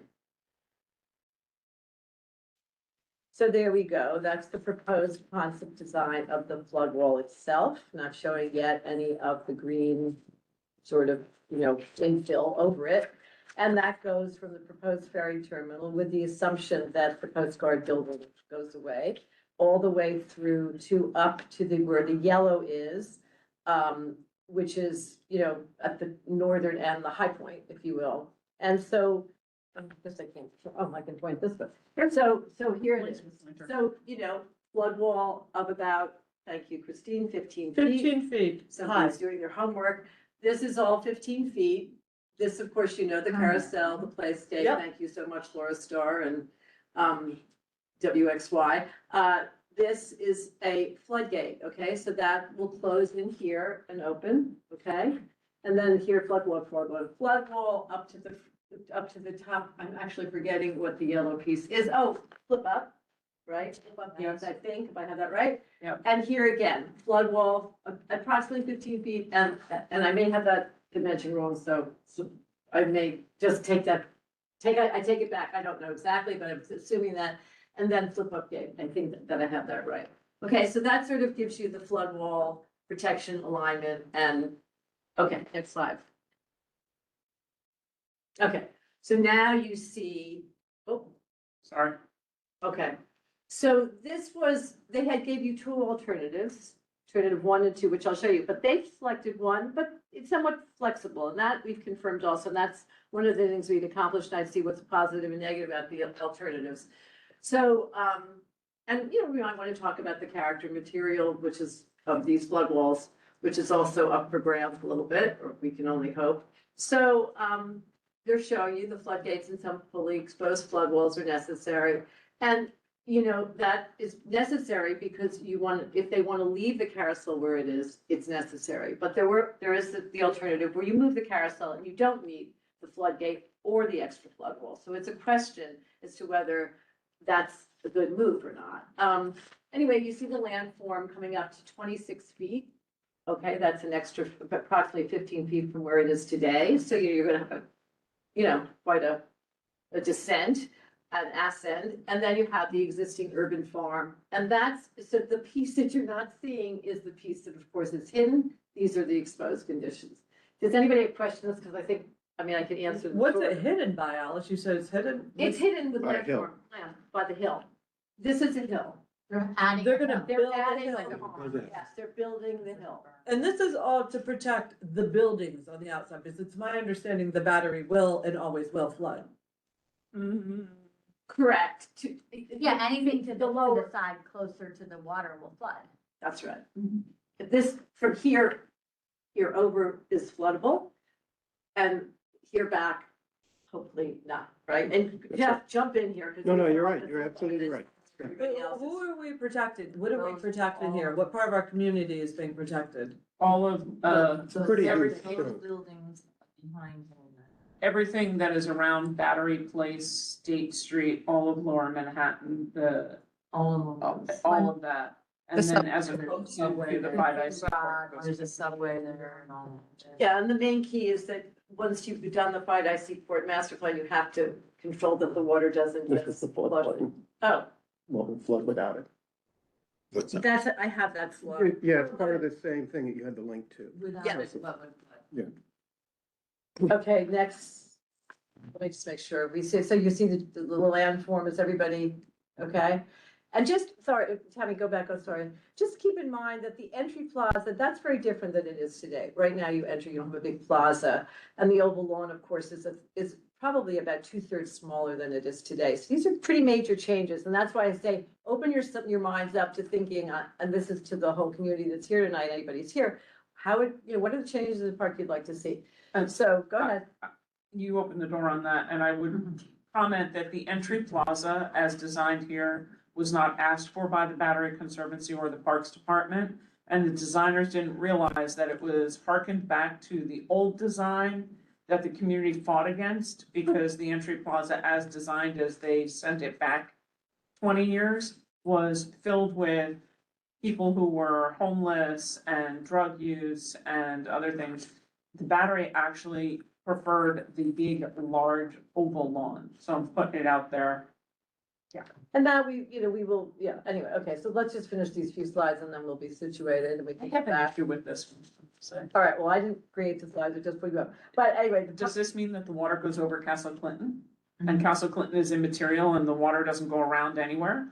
So there we go. That's the proposed concept design of the flood wall itself, not showing yet any of the green sort of, infill over it. And that goes from the proposed ferry terminal with the assumption that the Coast Guard building goes away, all the way through to up to where the yellow is, which is, at the northern end, the high point, if you will. And so, I guess I can point this way. So here it is. So, flood wall of about, thank you, Christine, 15 feet. 15 feet. Somebody's doing their homework. This is all 15 feet. This, of course, the carousel, the play state. Yep. Thank you so much, Laura Starr and WXY. This is a floodgate, okay? So that will close in here and open, okay? And then here, flood wall up to the top. I'm actually forgetting what the yellow piece is. Oh, flip up, right? Flip up, yes, I think, if I have that right. Yep. And here again, flood wall, approximately 15 feet, and I may have that dimension wrong, so I may just I take it back. I don't know exactly, but I'm assuming that, and then flip up gate. I think that I have that right. Okay, so that sort of gives you the flood wall protection alignment and, okay, next slide. Okay, so now you see, Sorry. okay. So they gave you two alternatives, alternative 1 and 2, which I'll show you, but they selected one, but it's somewhat flexible, and that we've confirmed also, and that's one of the things we've accomplished, and I see what's positive and negative about the alternatives. So, and we might want to talk about the character material, which is of these flood walls, which is also up for grabs a little bit, or we can only hope. So, they're showing you the floodgates and some fully exposed flood walls are necessary. And, that is necessary because if they want to leave the carousel where it is, it's necessary. But there is the alternative where you move the carousel and you don't need the floodgate or the extra flood wall. So it's a question as to whether that's a good move or not. Anyway, you see the landform coming up to 26 feet. Okay, that's an extra approximately 15 feet from where it is today. So you're going to have quite a descent, an ascend, and then you have the existing urban farm. And so the piece that you're not seeing is the piece that of course is hidden. These are the exposed conditions. Does anybody have questions? Because I can answer them. What's it hidden by, Alice? You said it's hidden? It's hidden with By a hill. land by the hill. This is a hill. They're adding. They're gonna They're build a adding hill. like a farm. Yes, they're building the hill. And this is all to protect the buildings on the outside, because it's my understanding the battery will and always will flood. Correct. Yeah, anything to the lower. side closer to the water will flood. That's right. This, from here over is floodable, and here back, hopefully not, right? And Jeff, jump in here. 'cause No, you're right. You're absolutely right. Everybody else Who is- are we protecting? What are we protecting here? What part of our community is being protected? All of, It's a pretty huge everything- show. Buildings behind all that. everything that is around Battery Place, State Street, all of Lower Manhattan, All of them. all of that. And The then as a subway to the there. Five Eyes Park goes There's a subway there and all that. Yeah, and the main key is that once you've done the Five Eyes Seaport master plan, you have to control that the water doesn't This is just the flood. floodplain. Oh, Won't flood without it. I have that slide. Yeah, it's part of the same thing that you had the link to. Without Yeah. it, what would flood? Okay, next, let me just make sure, so you see the little landform, is everybody, okay? And just, sorry, Tammy, go back, sorry. Just keep in mind that the entry plaza, that's very different than it is today. Right now you enter, you don't have a big plaza. And the oval lawn, of course, is probably about 2/3 smaller than it is today. So these are pretty major changes, and that's why I say, open your minds up to thinking, and this is to the whole community that's here tonight, anybody's here. How would, what are the changes in the park you'd like to see? And so, go ahead. You opened the door on that, and I would comment that the entry plaza as designed here was not asked for by the Battery Conservancy or the Parks Department. And the designers didn't realize that it was harkened back to the old design that the community fought against, because the entry plaza as designed, as they sent it back 20 years, was filled with people who were homeless and drug use and other things. The Battery actually preferred the big, large oval lawn, so I'm putting it out there. And now we will, anyway, okay, so let's just finish these few slides and then we'll be situated and we I can have get an back. issue with this one, so. All right, well, I didn't create the slides, I just put you up. But anyway, Does this mean that the water goes over Castle Clinton? And Castle Clinton is immaterial and the water doesn't go around anywhere?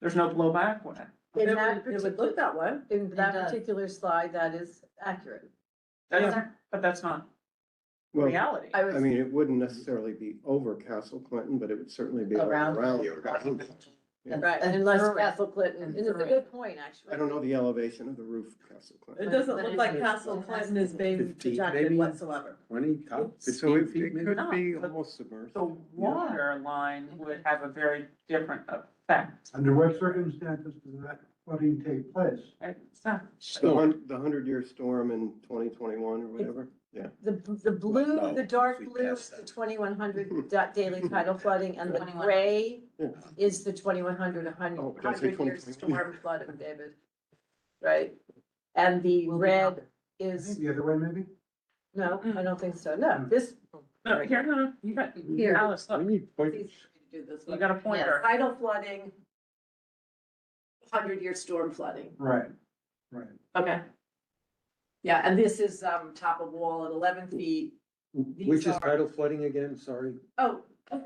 There's no blowback? What? in It that would look particular, that way. in that does. particular slide, that is accurate. But that's not Well, reality. I was. I mean, it wouldn't necessarily be over Castle Clinton, but it would certainly be Around. around. Right, And unless through it. Castle Clinton, And and it's a through it. good point, actually. I don't know the elevation of the roof of Castle It Clinton. doesn't But look it like is- Castle it has Clinton is being 15 protected maybe? whatsoever. 20, top, So 15 it feet maybe? could be No, but almost submerged. The water line would have a very different effect. Under what circumstances does that flooding take place? Right? It's not- The 100-year storm in 2021 or whatever, yeah. The blue, No, the dark we blue is passed the that. 2100 daily tidal flooding, and the 21. gray Yeah. is the 2100, Oh, did I say 100 years 2021? storm flooding, David. Right? And the Will be red is, The other way, maybe? no, I don't think so, no, this. No, here, no, you got, Here. Alice, We look, need It's point, easy for me to do this you one. got a pointer. Tidal flooding, 100-year storm flooding. Right, right. Okay. Yeah, and this is, top of wall at 11 feet. which is tidal flooding again, sorry? Oh, okay.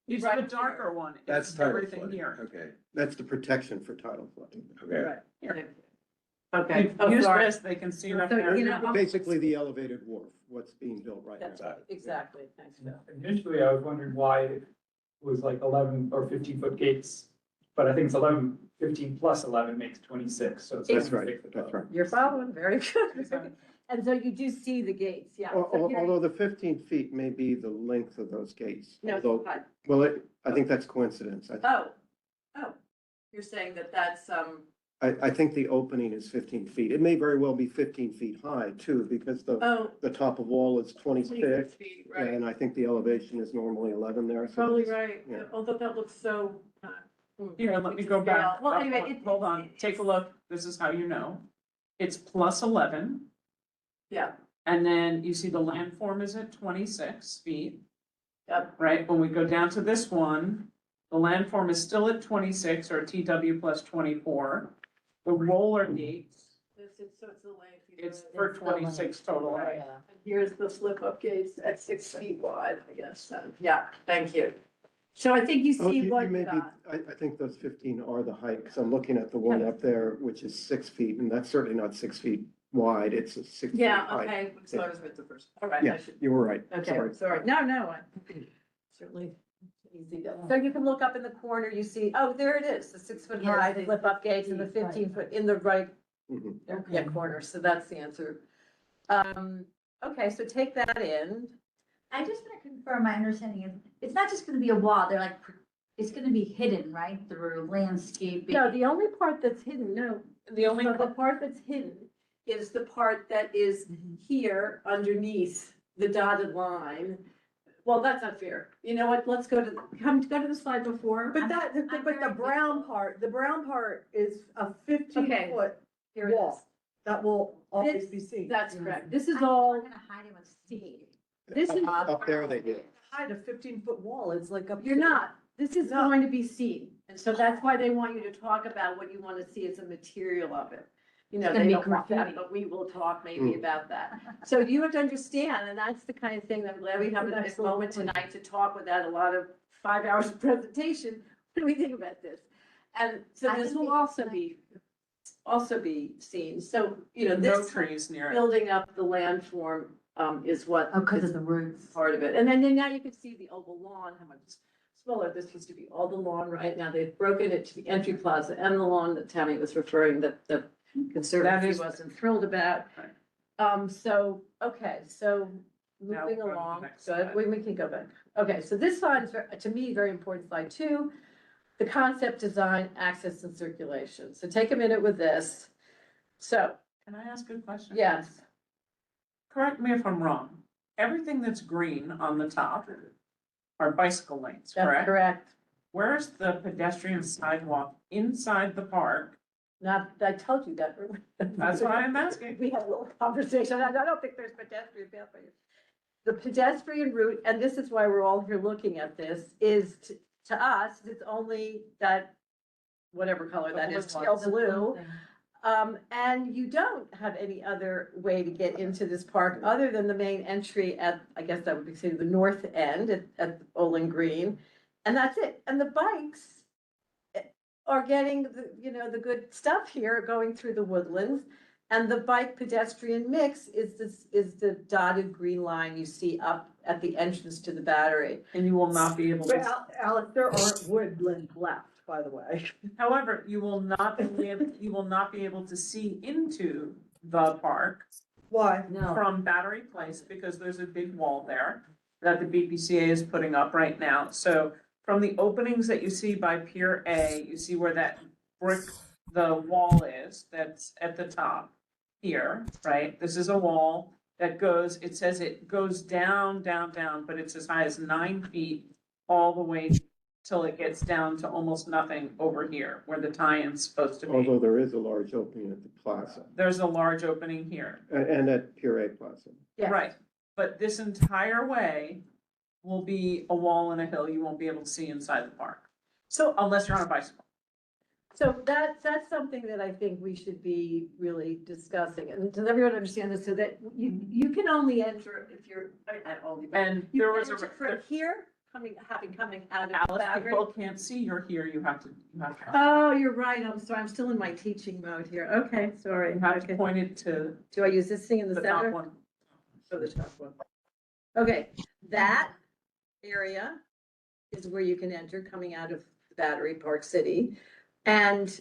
It's Right the here. darker one. That's It's tidal everything flooding, here. okay, That's the protection for tidal flooding. okay. Right. Here. Okay. If Oh, you use sorry. this, they can see it up So, there. you know, Basically, the elevated wharf, what's being built right That's now. exactly, thanks, Phil. Initially, I was wondering why it was like 11 or 15-foot gates, but I think it's 11, 15 plus 11 makes 26, so it's. That's 26 right, above. that's right. You're following, very good. And so you do see the gates, yeah. So, you know, Although the 15 feet may be the length of those gates. No, although- but- Well, I think that's coincidence. oh, you're saying that's, I think the opening is 15 feet. It may very well be 15 feet high too, because oh, the top of wall is 26 26. feet, right. And I think the elevation is normally 11 there. so Probably it's- right, yeah. although that looks so. Here, let me go back. Well, anyway, Hold on, take a look. This is how you know. It's plus 11. Yeah, And then you see the landform is at 26 feet, yep, right? When we go down to this one, the landform is still at 26 or TW plus 24. The roller gates, so it's the length. it's for 26 total height. Yeah. Here's the flip up gates at 6 feet wide, I guess, yeah, thank you. So I think you Oh, see what, may be, I think those 15 are the height, because I'm looking at the one up there, which is 6 feet, and that's certainly not 6 feet wide, it's a 6 feet yeah, high. okay, so I was with the first, all right, Yeah, I should. you were right. Okay, Sorry. sorry. No, certainly easy to. So you can look up in the corner, you see, oh, there it is, the 6 foot Yeah, high the flip up gates and the 15, 15 foot in the right, Mhm. yeah, corner, so that's the answer. Okay, so take that in. I just want to confirm my understanding is, it's not just gonna be a wall, they're like, it's gonna be hidden, right, through landscaping? No, the only part that's hidden, no, The only, so the part that's hidden is the part that is here underneath the dotted line. Well, that's not fair. You know what, let's go to, go to the slide before. But that, I'm but very the brown part is a Okay. 15-foot Here it is. wall that will always be seen. That's correct. This is I'm all, not gonna hide it with seed. this is, Up there they do. Hide a 15-foot wall, it's like up. you're not, this is No. going to be seen. And so that's why they want you to talk about what you want to see as the material of it. You know, It's gonna they be don't want that, graffiti. but we will talk maybe about that. So you have to understand, and that's the kind of thing that I'm glad we have this moment tonight to talk without a lot of 5 hours of presentation. What do we think about this? And so I this think will it's also be seen. So, you know, no this trees near it. building up the landform is what. Oh, because is of the roots. part of it. And then now you can see the oval lawn, how much smaller. This used to be all the lawn, right? Now they've broken it to the entry plaza and the lawn that Tammy was referring that the conservancy is- wasn't thrilled about. Right. So, okay, so Now moving go to the along, next good, slide. we can go back. Okay, so this slide is, to me, very important, slide 2. The concept, design, access, and circulation. So take a minute with this. So, Can I ask a question? yes, Correct me if I'm wrong. Everything that's green on the top are bicycle lanes, that's correct? correct. Where's the pedestrian sidewalk inside the park? Not, I told you that. That's what I'm asking. We had a little conversation. I don't think there's pedestrian pathways. The pedestrian route, and this is why we're all here looking at this, is to us, it's only that, whatever color that is, The blue teal one. blue. And you don't have any other way to get into this park other than the main entry at, I guess that would be say the north end at Bowling Green. And that's it. And the bikes are getting the, the good stuff here going through the woodlands. And the bike pedestrian mix is the dotted green line you see up at the entrance to the Battery. And you will not be able to. Well, Alex, there aren't woodlands left, by the way. However, you will not be able to see into the park Why? No. from Battery Place because there's a big wall there that the BPCA is putting up right now. So from the openings that you see by Pier A, you see where that the wall is, that's at the top here, right? This is a wall that goes, it says it goes down, down, down, but it's as high as 9 feet all the way till it gets down to almost nothing over here where the tie-in's supposed to be. Although there is a large opening at the plaza There's a large opening here. and at Pure A Plaza. Yeah. Right, but this entire way will be a wall and a hill. You won't be able to see inside the park. So unless you're on a bicycle. So that's something that I think we should be really discussing. And does everyone understand this? So that you can only enter if you're at only. And You there can was enter from here, coming out of the Alice, Battery. people can't see you're here. You have to. Oh, you're right. I'm sorry. I'm still in my teaching mode here. Okay, sorry. You have to Okay. point it to Do I use this thing in the the top center? one. Or the top one? Okay, that area is where you can enter coming out of Battery Park City. And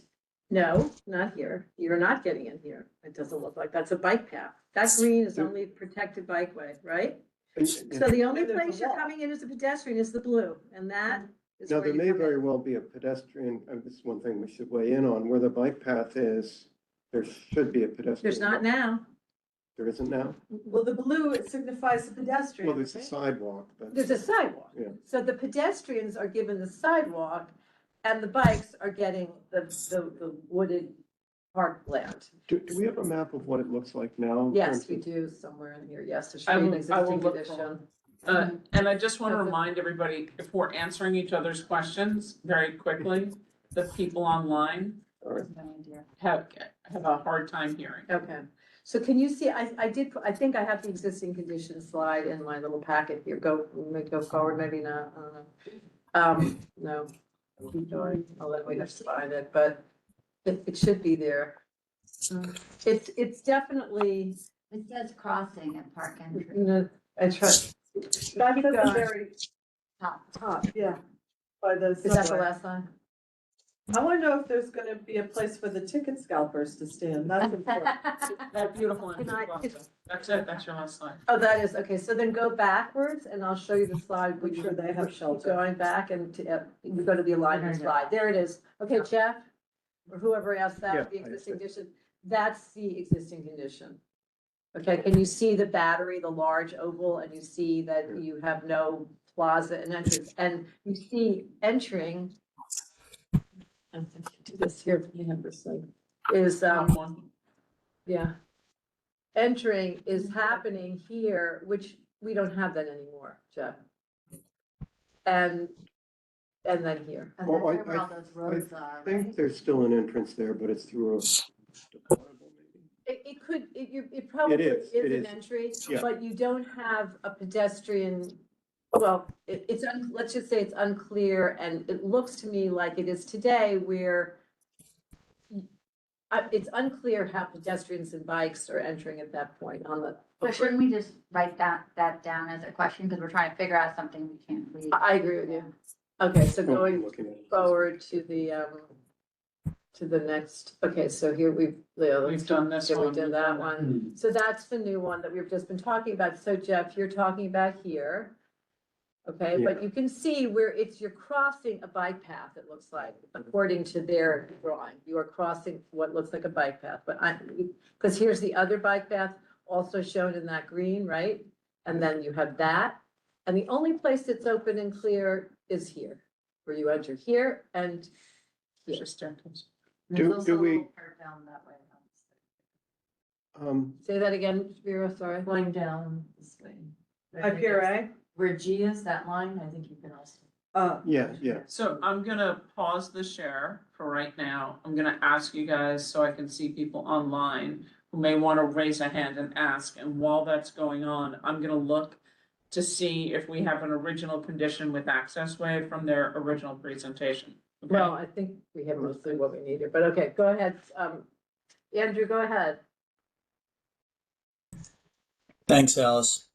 no, not here. You're not getting in here. It doesn't look like that's a bike path. That green is only a protected bikeway, right? So the only And there's a place you're wall. coming in as a pedestrian is the blue, and that is Now, where there you may come very in. well be a pedestrian, this is one thing we should weigh in on, where the bike path is, there should be a pedestrian. There's not now. There isn't now? Well, the blue, it signifies the pedestrian. Well, there's a sidewalk, but. There's a sidewalk. Yeah. So the pedestrians are given the sidewalk and the bikes are getting the wooded parkland. Do we have a map of what it looks like now? in Yes, terms we of- do somewhere in here. Yes, there I should be an will existing look for condition. And I just want to Okay. remind everybody, if we're answering each other's questions very quickly, the people online have a hard time hearing. Okay, so can you see, I think I have the existing condition slide in my little packet here. Go forward, maybe not, I don't know. No, keep going. I'll let we just find it, but it should be there. It's definitely, It says crossing at Park Entry. I try. That's at the going. very top, yeah. By the Is that the subway. last line? I want to know if there's gonna be a place for the ticket scalpers to stand. That's important. That beautiful. Can I- That's it, that's your last slide. Oh, that is, okay, so then go backwards and I'll show you the slide. Make sure they have Keep shelter. Going back and you go to the alignment slide. There it is. Okay, Jeff, or whoever asked Yeah, that, the I existing see. condition, that's the existing condition. Okay, can you see the Battery, the large oval, and you see that you have no plaza and entrance, and you see entering. I'm going to do this here, you have this thing, is, Top one. yeah. Entering is happening here, which we don't have that anymore, Jeff. And then here. And Well, that's where all those roads are, I think right? there's still an entrance there, but it's through a. It could, it probably It is is, it an is. entry, Yeah. but you don't have a pedestrian. Well, let's just say it's unclear, and it looks to me like it is today where it's unclear how pedestrians and bikes are entering at that point on So shouldn't we just write that down as a question, because we're trying to figure out something we can't read? I agree with you. Okay, so I'm going looking at it. forward to the next, okay, so here We've done this yeah, we one. did that one. So that's the new one that we've just been talking about. So Jeff, you're talking about here. Okay, but you can see where you're crossing a bike path, it looks like, according to their drawing. You are crossing what looks like a bike path, but because here's the other bike path also shown in that green, right? And then you have that. And the only place that's open and clear is here, where you enter here and here. Do There's also a we- little curve down that way. Say that again, Vera, sorry. Going down this way. Up here, right? Where G is, that line, I think you can also. Yeah, yeah. So I'm gonna pause the share for right now. I'm gonna ask you guys so I can see people online who may want to raise a hand and ask. And while that's going on, I'm gonna look to see if we have an original condition with access way from their original presentation. Okay? Well, I think we have mostly what we needed, but okay, go ahead. Andrew, go ahead. Thanks, Alice.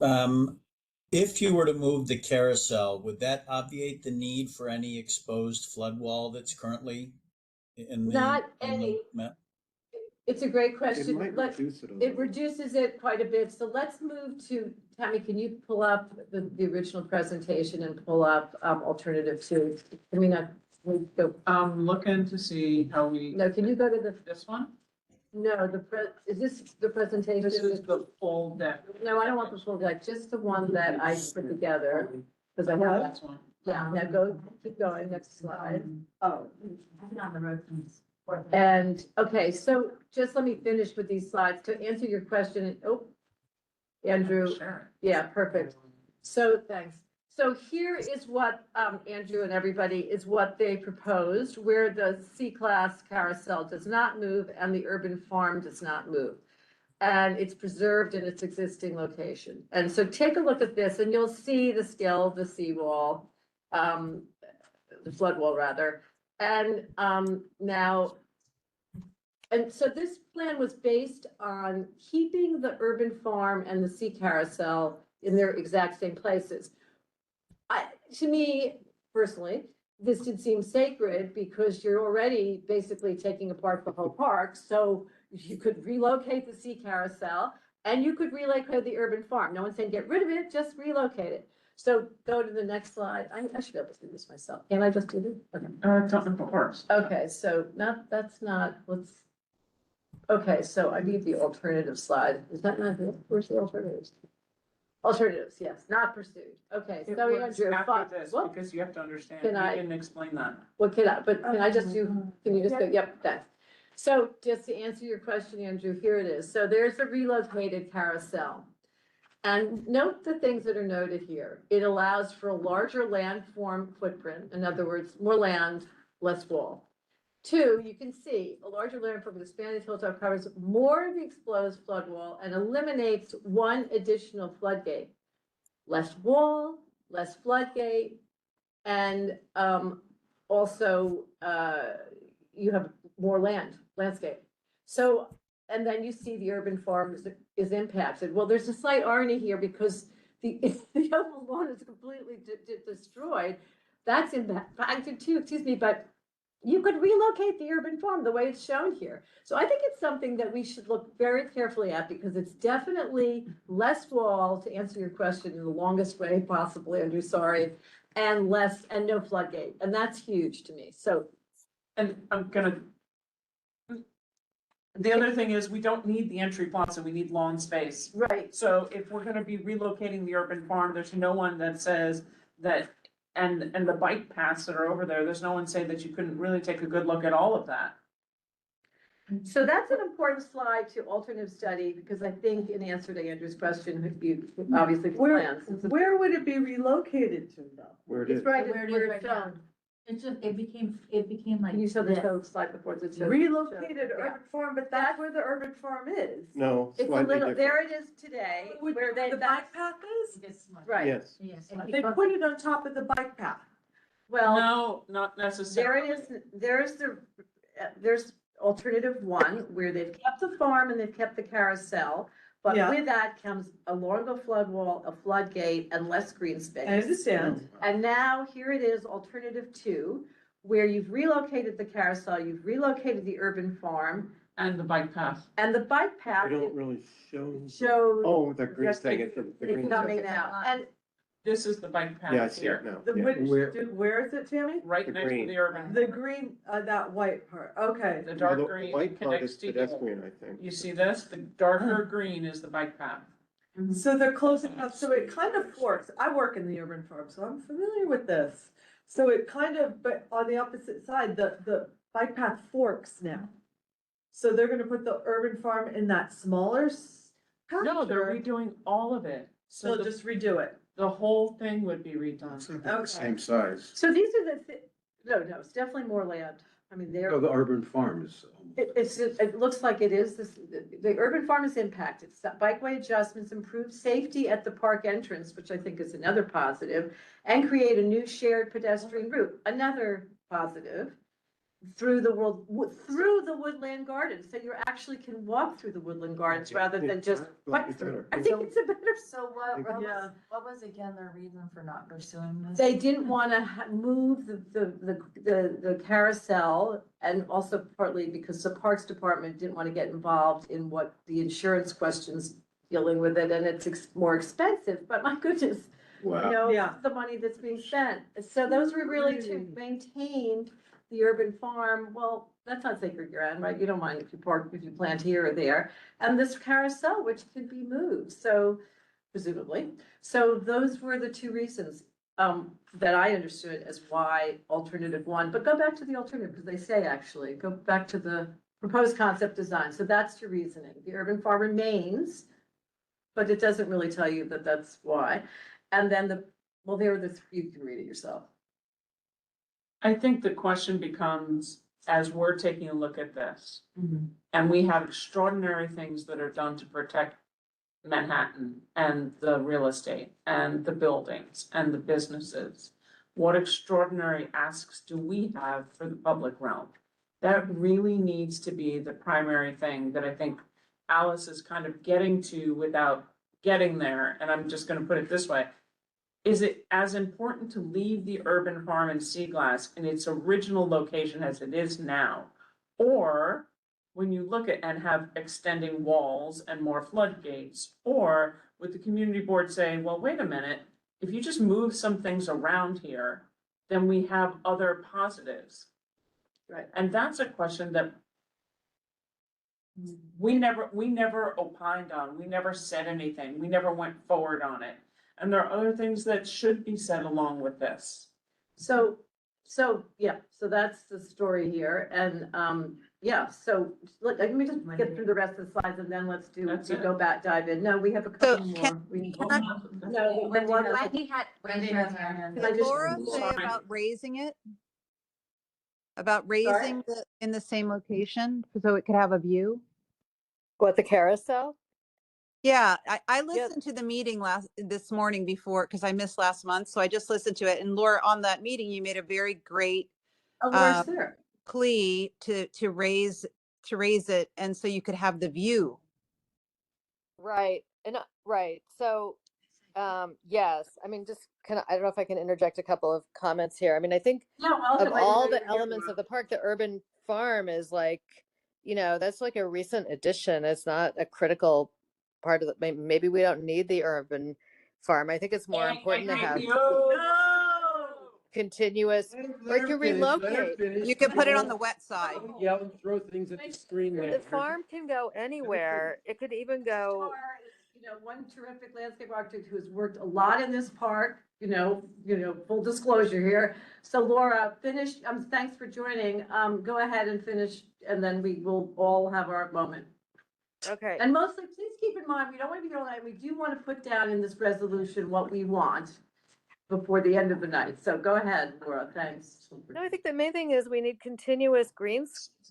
If you were to move the carousel, would that obviate the need for any exposed flood wall that's currently in the? Not in the any. map? It's a great It question. might Let's, reduce it a it little. reduces it quite a bit. So let's move to, Tammy, can you pull up the original presentation and pull up alternative two? Can we not, we go, I'm looking to see how we. no, can you go to This one? no, is this the presentation? This is the full deck. No, I don't want the full deck, just the one that I put together, because I have that. This one. Yeah, now keep going, next slide. Oh, On the road from. And, okay, so just let me finish with these slides to answer your question. Oh, Andrew, Sure. yeah, perfect. So, thanks. So here is what, Andrew and everybody, is what they proposed, where the C-class carousel does not move and the urban farm does not move. And it's preserved in its existing location. And so take a look at this and you'll see the scale of the seawall, the flood wall rather. And now, and so this plan was based on keeping the urban farm and the sea carousel in their exact same places. To me, personally, this did seem sacred because you're already basically taking apart the whole park. So you could relocate the sea carousel and you could relocate the urban farm. No one's saying get rid of it, just relocate it. So go to the next slide. I should be able to do this myself. Can I just do this? Okay. It's not in the works. Okay, so okay, so I need the alternative slide. Is that not here? Where's the alternatives? Alternatives, yes, not pursued. Okay, It so was Andrew, after this, what because you have to understand, Can we I- didn't explain that. can I just do, can you just go, yep, thanks. So just to answer your question, Andrew, here it is. So there's a relocated carousel. And note the things that are noted here. It allows for a larger landform footprint. In other words, more land, less wall. Two, you can see a larger landform with expanded hilltop covers more of the exposed flood wall and eliminates one additional floodgate. Less wall, less floodgate, and also you have more landscape. So, and then you see the urban farm is impacted. Well, there's a slight irony here because the open lawn is completely destroyed. That's impacted too, excuse me, but you could relocate the urban farm the way it's shown here. So I think it's something that we should look very carefully at because it's definitely less wall, to answer your question in the longest way possible, Andrew, sorry, and no floodgate. And that's huge to me. So And the other thing is, we don't need the entry plaza, we need lawn space. right. So if we're gonna be relocating the urban farm, there's no one that says that, and the bike paths that are over there, there's no one saying that you couldn't really take a good look at all of that. So that's an important slide to alternative study, because I think in answer to Andrew's question, you obviously plans. where would it be relocated to though? Where it It's is. right, Where it is where right it's now. shown. It's just, it became like. You saw the this. total slide before the. Relocated Yeah. urban farm, but that's where the urban farm is. No, It's a slightly little, different. there it is today, where they, The that's, bike path is? It's much- right, Yes. Yes. They put it on top of the bike path. well, No, not there necessarily. it is, there's alternative one, where they've kept the farm and they've kept the carousel, But Yeah. with that comes a longer flood wall, a floodgate, and less green space. I understand. And now here it is, alternative two, where you've relocated the carousel, you've relocated the urban farm, And the bike path. and the bike I path don't really show. shows Oh, the green Yes, thing. it- the it's green coming stuff. out. And This is the bike path Yeah, I see here, it now. The Yeah. which, where is it, Tammy? right The next to green. the urban. The green, that white part, okay. The Well, dark the green white part connects is to here. pedestrian, I think. You see this? The darker green is the bike path. So they're closing up, so it kind of forks. I work in the urban farm, so I'm familiar with this. So it kind of, but on the opposite side, the bike path forks now. So they're gonna put the urban farm in that smaller No, they're pasture. redoing all of it. So They'll just redo it. the whole thing would be redone. It's about Okay. the same size. so these are no, it's definitely more land. I mean, No, the urban farm is. it looks like it is, the urban farm is impacted. It's got bikeway adjustments, improved safety at the park entrance, which I think is another positive, and create a new shared pedestrian route, another positive, through the woodland gardens. So you actually can walk through the woodland gardens rather than just bike through. I think it's a better. So Yeah. what was again their reason for not pursuing this? They didn't want to move the carousel, and also partly because the Parks Department didn't want to get involved in what the insurance questions dealing with it, and it's more expensive, but my goodness, you Wow. know, Yeah. the money that's being spent. So those were really to maintain the urban farm. Well, that's not sacred ground, right? You don't mind if you plant here or there. And this carousel, which could be moved, so presumably. So those were the two reasons that I understood as why alternative one. But go back to the alternative, because they say actually, go back to the proposed concept design. So that's your reasoning. The urban farm remains, but it doesn't really tell you that that's why. And then there are the three, you can read it yourself. I think the question becomes, as we're taking a look at this, Mhm. and we have extraordinary things that are done to protect Manhattan and the real estate and the buildings and the businesses. What extraordinary asks do we have for the public realm? That really needs to be the primary thing that I think Alice is kind of getting to without getting there. And I'm just gonna put it this way. Is it as important to leave the urban farm in Seaglass in its original location as it is now? Or when you look at and have extending walls and more floodgates, or would the community board say, well, wait a minute, if you just move some things around here, then we have other positives. Right. And that's a question that we never opined on, we never said anything, we never went forward on it. And there are other things that should be said along with this. So that's the story here, and, so, let me just get through the rest of the slides, and then let's That's it. go back, dive in. No, we have a couple more. No, Wendy one has- more. Wendy had her hand. Can I Did just- Laura say Sorry. about raising it? About raising in the same location so it could have a view? What, the carousel? Yeah, I listened to the meeting this morning before, because I missed last month, so I just listened to it. And Laura, on that meeting, you made a very great Oh, Laura's there. plea to raise it, and so you could have the view. Right. Right. So, yes, I mean, just I don't know if I can interject a couple of comments here. I mean, I think of all the elements of the park, the urban farm is like, that's like a recent addition. It's not a critical part of the, maybe we don't need the urban farm. I think it's more important to have continuous, or to relocate. You could put it on the wet side. Yell and throw things at the screen there. The farm can go anywhere. It could even go. One terrific landscape architect who has worked a lot in this park, full disclosure here. So Laura, finish, thanks for joining. Go ahead and finish, and then we will all have our moment. Okay. And mostly, please keep in mind, we don't want to be all night. We do want to put down in this resolution what we want before the end of the night. So go ahead, Laura, thanks. No, I think the main thing is we need continuous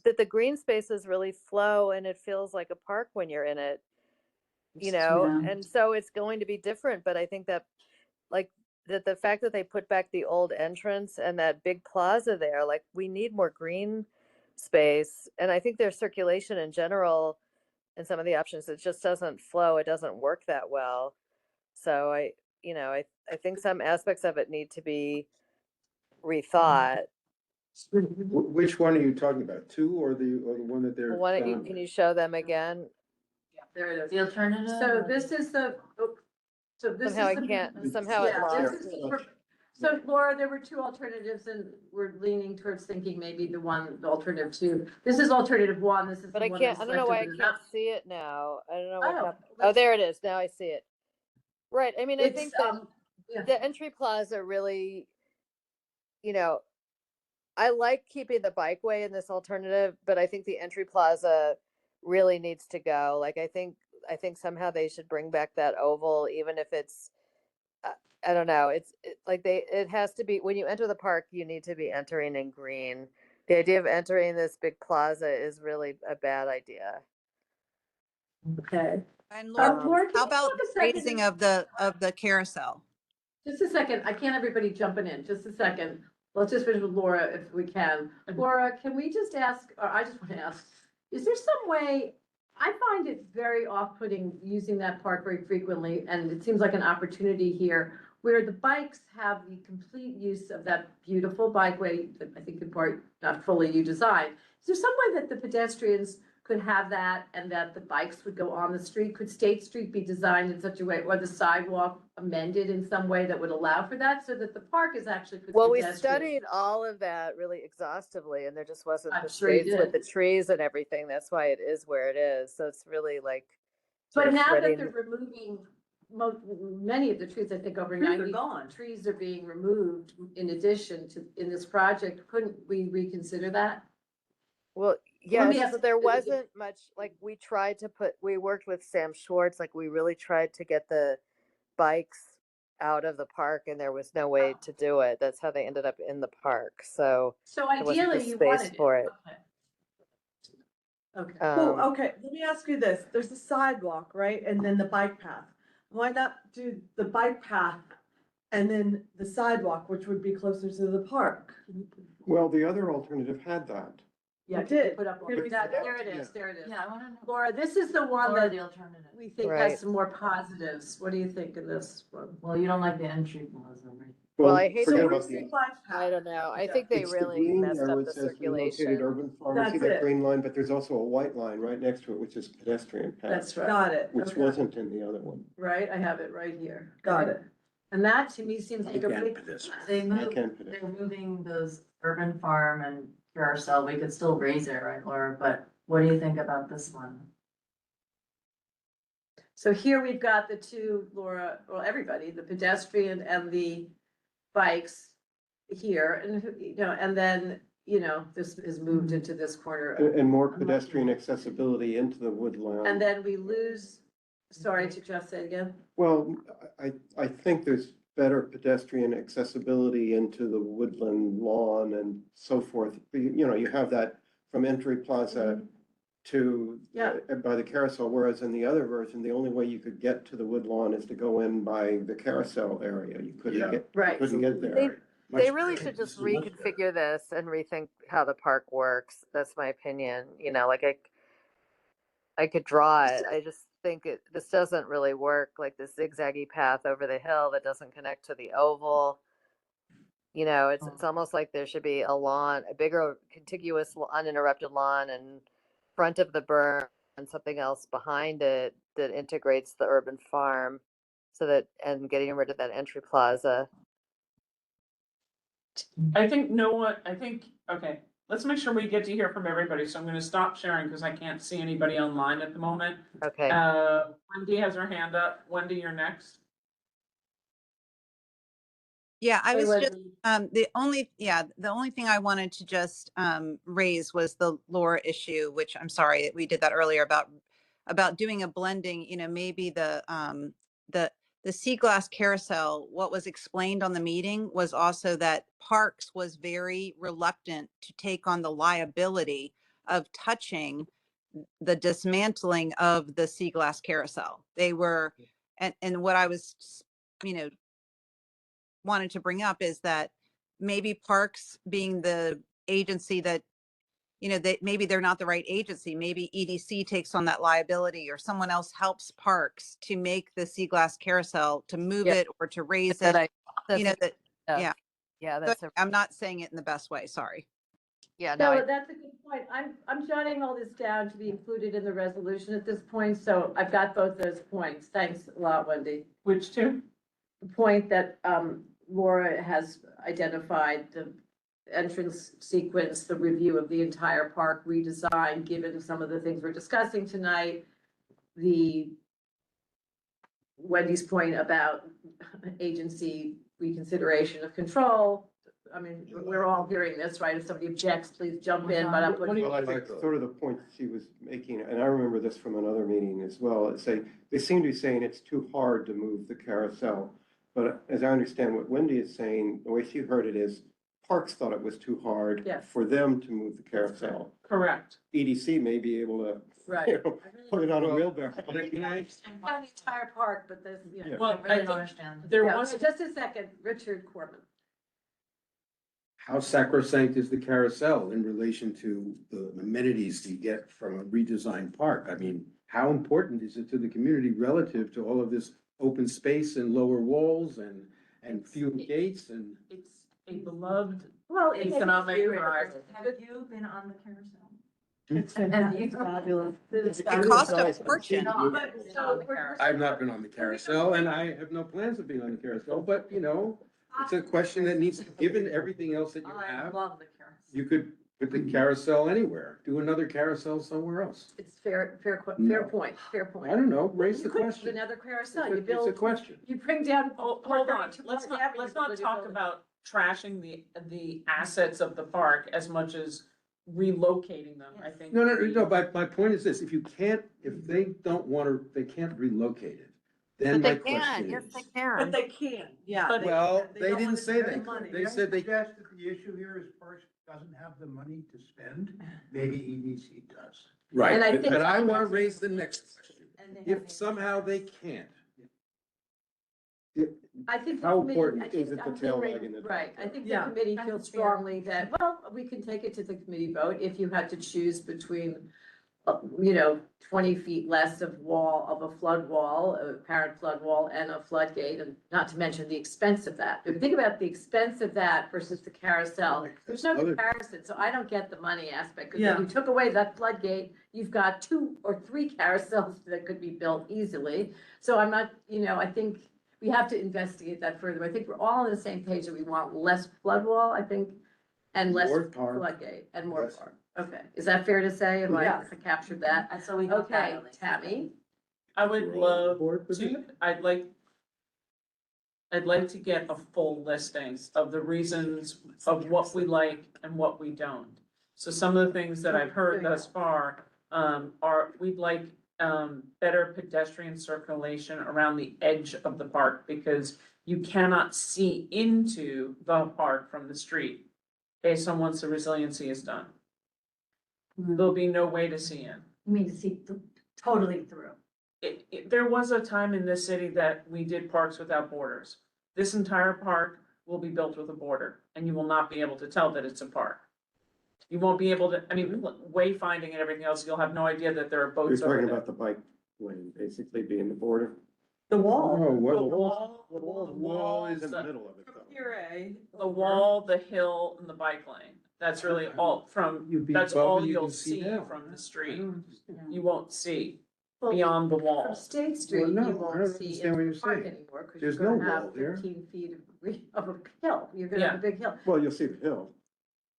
that the green spaces really flow and it feels like a park when you're in it, and so it's going to be different. But I think that the fact that they put back the old entrance and that big plaza there, we need more green space. And I think their circulation in general and some of the options, it just doesn't flow. It doesn't work that well. So I think some aspects of it need to be rethought. Which one are you talking about? Two or the one that they're? Why don't you, can you show them again? There it is. The alternative? So this is the, so this is. Somehow I the- can't, somehow it Yeah, lost this is me. the- So Laura, there were two alternatives and we're leaning towards thinking maybe the alternative two. This is alternative one, this is the But I one can't, that's I don't know why I selected can't see it now. I don't know what Oh, happened. Oh, there it is. Now I see it. Right. I mean, I It's, think that yeah. the entry plaza really, I like keeping the bikeway in this alternative, but I think the entry plaza really needs to go. Like, I think somehow they should bring back that oval, even if it's, I don't know. It has to be, when you enter the park, you need to be entering in green. The idea of entering this big plaza is really a bad idea. Okay. And Laura, Laura, can how you about talk a second? raising of the carousel? Just a second, I can't everybody jumping in, just a second. Let's just finish with Laura if we can. Laura, can we just ask, or I just want to ask, is there some way, I find it very off-putting using that park very frequently, and it seems like an opportunity here where the bikes have the complete use of that beautiful bikeway that I think in part, not fully you designed. Is there some way that the pedestrians could have that and that the bikes would go on the street? Could State Street be designed in such a way, or the sidewalk amended in some way that would allow for that, so that the park is actually for Well, we pedestrians? studied all of that really exhaustively, and there just wasn't I'm the sure you space with the did. trees and everything. That's why it is where it is. So it's really like. sort But of now that threading- they're removing many of the trees, I think over Trees are 90 gone. trees are being removed in addition to, in this project, couldn't we reconsider that? Well, Let me yes, ask- but there wasn't much, like, we worked with Sam Schwartz, like, we really tried to get the bikes out of the park, and there was no way to do it. That's how they ended up in the park. So So there wasn't the ideally you space wanted for it. Okay. Well, Um, okay, let me ask you this. There's a sidewalk, right? And then the bike path. Why not do the bike path and then the sidewalk, which would be closer to the park? Well, the other alternative had that. Yeah, It did. put up, Can we that, see it? there it is, there it is. Yeah, I want to know. Laura, this is the one Or that the alternative. we think Right. has some more positives. What do you think of this one? Well, you don't like the entry plaza, right? Well, I hate forget that- about Where's the the. bike I path? don't know. I Okay. think they It's the really green messed there where up it the says relocated circulation. urban farm. See That's that it. green line, but there's also a white line right next to it, which is pedestrian path. That's right, Got it. Which Okay. wasn't in the other one. right? I have it right here. Got it. And that to me seems like a Again, big. pedestrian. They I moved, can't put it. they're moving those urban farm and carousel. We could still raise it, right, Laura? But what do you think about this one? So here we've got the two, Laura, well, everybody, the pedestrian and the bikes here, and, and then, this is moved into this corner. And more pedestrian accessibility into the woodland. And then we lose, sorry to just say again. Well, I think there's better pedestrian accessibility into the woodland lawn and so forth. You have that from entry plaza to, Yeah. by the carousel, whereas in the other version, the only way you could get to the wood lawn is to go in by the carousel area. You couldn't Yeah. get, Right. couldn't get there. They really should just reconfigure this and rethink how the park works. That's my opinion. Like I could draw it. I just think this doesn't really work. Like this zigzaggy path over the hill that doesn't connect to the oval. It's almost like there should be a lawn, a bigger contiguous uninterrupted lawn in front of the berm and something else behind it that integrates the urban farm, and getting rid of that entry plaza. I think, okay, let's make sure we get to hear from everybody, so I'm gonna stop sharing because I can't see anybody online at the moment. Okay. Wendy has her hand up. Wendy, you're next. Yeah, I Hey, was just, Wendy. the only thing I wanted to just raise was the Laura issue, which I'm sorry, we did that earlier about doing a blending, maybe the sea glass carousel, what was explained on the meeting was also that Parks was very reluctant to take on the liability of touching the dismantling of the sea glass carousel. They were, and what I was, wanted to bring up is that maybe Parks being the agency that you know, that maybe they're not the right agency. Maybe EDC takes on that liability, or someone else helps parks to make the sea glass carousel, to move Yeah. it or to raise That it. I, You know, that, yeah, yeah. yeah, So that's a, I'm not saying it in the best way, sorry. yeah, no, So that's a good point. I'm jotting all this down to be included in the resolution at this point, so I've got both those points. Thanks a lot, Wendy. Which two? The point that Laura has identified, the entrance sequence, the review of the entire park redesign, given some of the things we're discussing tonight, Wendy's point about agency reconsideration of control. I mean, we're all hearing this, right? If somebody objects, please jump in, but I'm putting. Well, I think sort of the point she was making, and I remember this from another meeting as well, is they seem to be saying it's too hard to move the carousel. But as I understand what Wendy is saying, the way she heard it is, parks thought it was too hard Yes. for them to move the carousel. Correct. EDC may be able to, Right. you know, put it on a wheelbarrow. Not the entire park, but there's, you know. Well, I really I don't think understand. there Yeah, was, okay, just a second, Richard Corman. How sacrosanct is the carousel in relation to the amenities you get from a redesigned park? I mean, how important is it to the community relative to all of this open space and lower walls and fewer gates and? it's a beloved Well, economic driver. Have you been on the carousel? It's fabulous. It costs a fortune. I've not been on the carousel and I have no plans of being on the carousel, but you know, it's a question that needs, given everything else that you I have, love the carousel. you could put the carousel anywhere, do another carousel somewhere else. It's fair No. point. I don't know, raise You the could do question. another carousel, It's you a build, question. you bring down. Oh, hold on, let's not talk about trashing the assets of the park as much as relocating them, I think. No, my point is this, if they don't want to, they can't relocate it, then but my they can, question yes, is. they But can. they can, yeah. But- Well, they don't didn't wanna say spend they money. could, they said they, Suggest that the issue here is Parks doesn't have the money to spend, maybe EDC does. right, And I but think- but I want to raise the next question. And they have- If somehow they can't, I think. the How committee- important I think is it to I'm tail hearing- wagging the dog? Right, I think the Yeah. committee That's feels fair. strongly that, well, we can take it to the committee vote if you had to choose between, 20 feet less of a flood wall, a apparent flood wall and a floodgate, and not to mention the expense of that. If you think about the expense of that versus the carousel, there's no Other- comparison, so I don't get the money aspect. Because Yeah. if you took away that floodgate, you've got 2 or 3 carousels that could be built easily. So I'm not, I think we have to investigate that further. I think we're all on the same page that we want less flood wall, I think, and less More park. floodgate and more Yes. park. Okay, is that fair to say? Have I Yes. captured that? And so we have that Okay, at least. Tammy, I would We're all on love board with to, that? I'd like to get a full listing of the reasons of what we like and what we don't. So some of the things that I've heard thus far, we'd like, better pedestrian circulation around the edge of the park, because you cannot see into the park from the street based on once the resiliency is done. There'll be no way to see in. You mean to see totally through? There was a time in this city that we did parks without borders. This entire park will be built with a border, and you will not be able to tell that it's a park. You won't be able to, wayfinding and everything else, you'll have no idea that there are You're boats over talking there. about the bike lane basically being the border. The wall. Oh, The well, wall, The wall is in the middle of it though. Here, A. the wall, the hill, and the bike lane. That's really all You'd be that's above all and you you'll can see see down. from the street. understand. You won't see Well, beyond the from wall. State Street, no, you I won't don't see understand into what you're the park saying. anymore, because There's you're gonna no have wall there. 15 feet of a hill. You're gonna have a big hill. Well, you'll see the hill.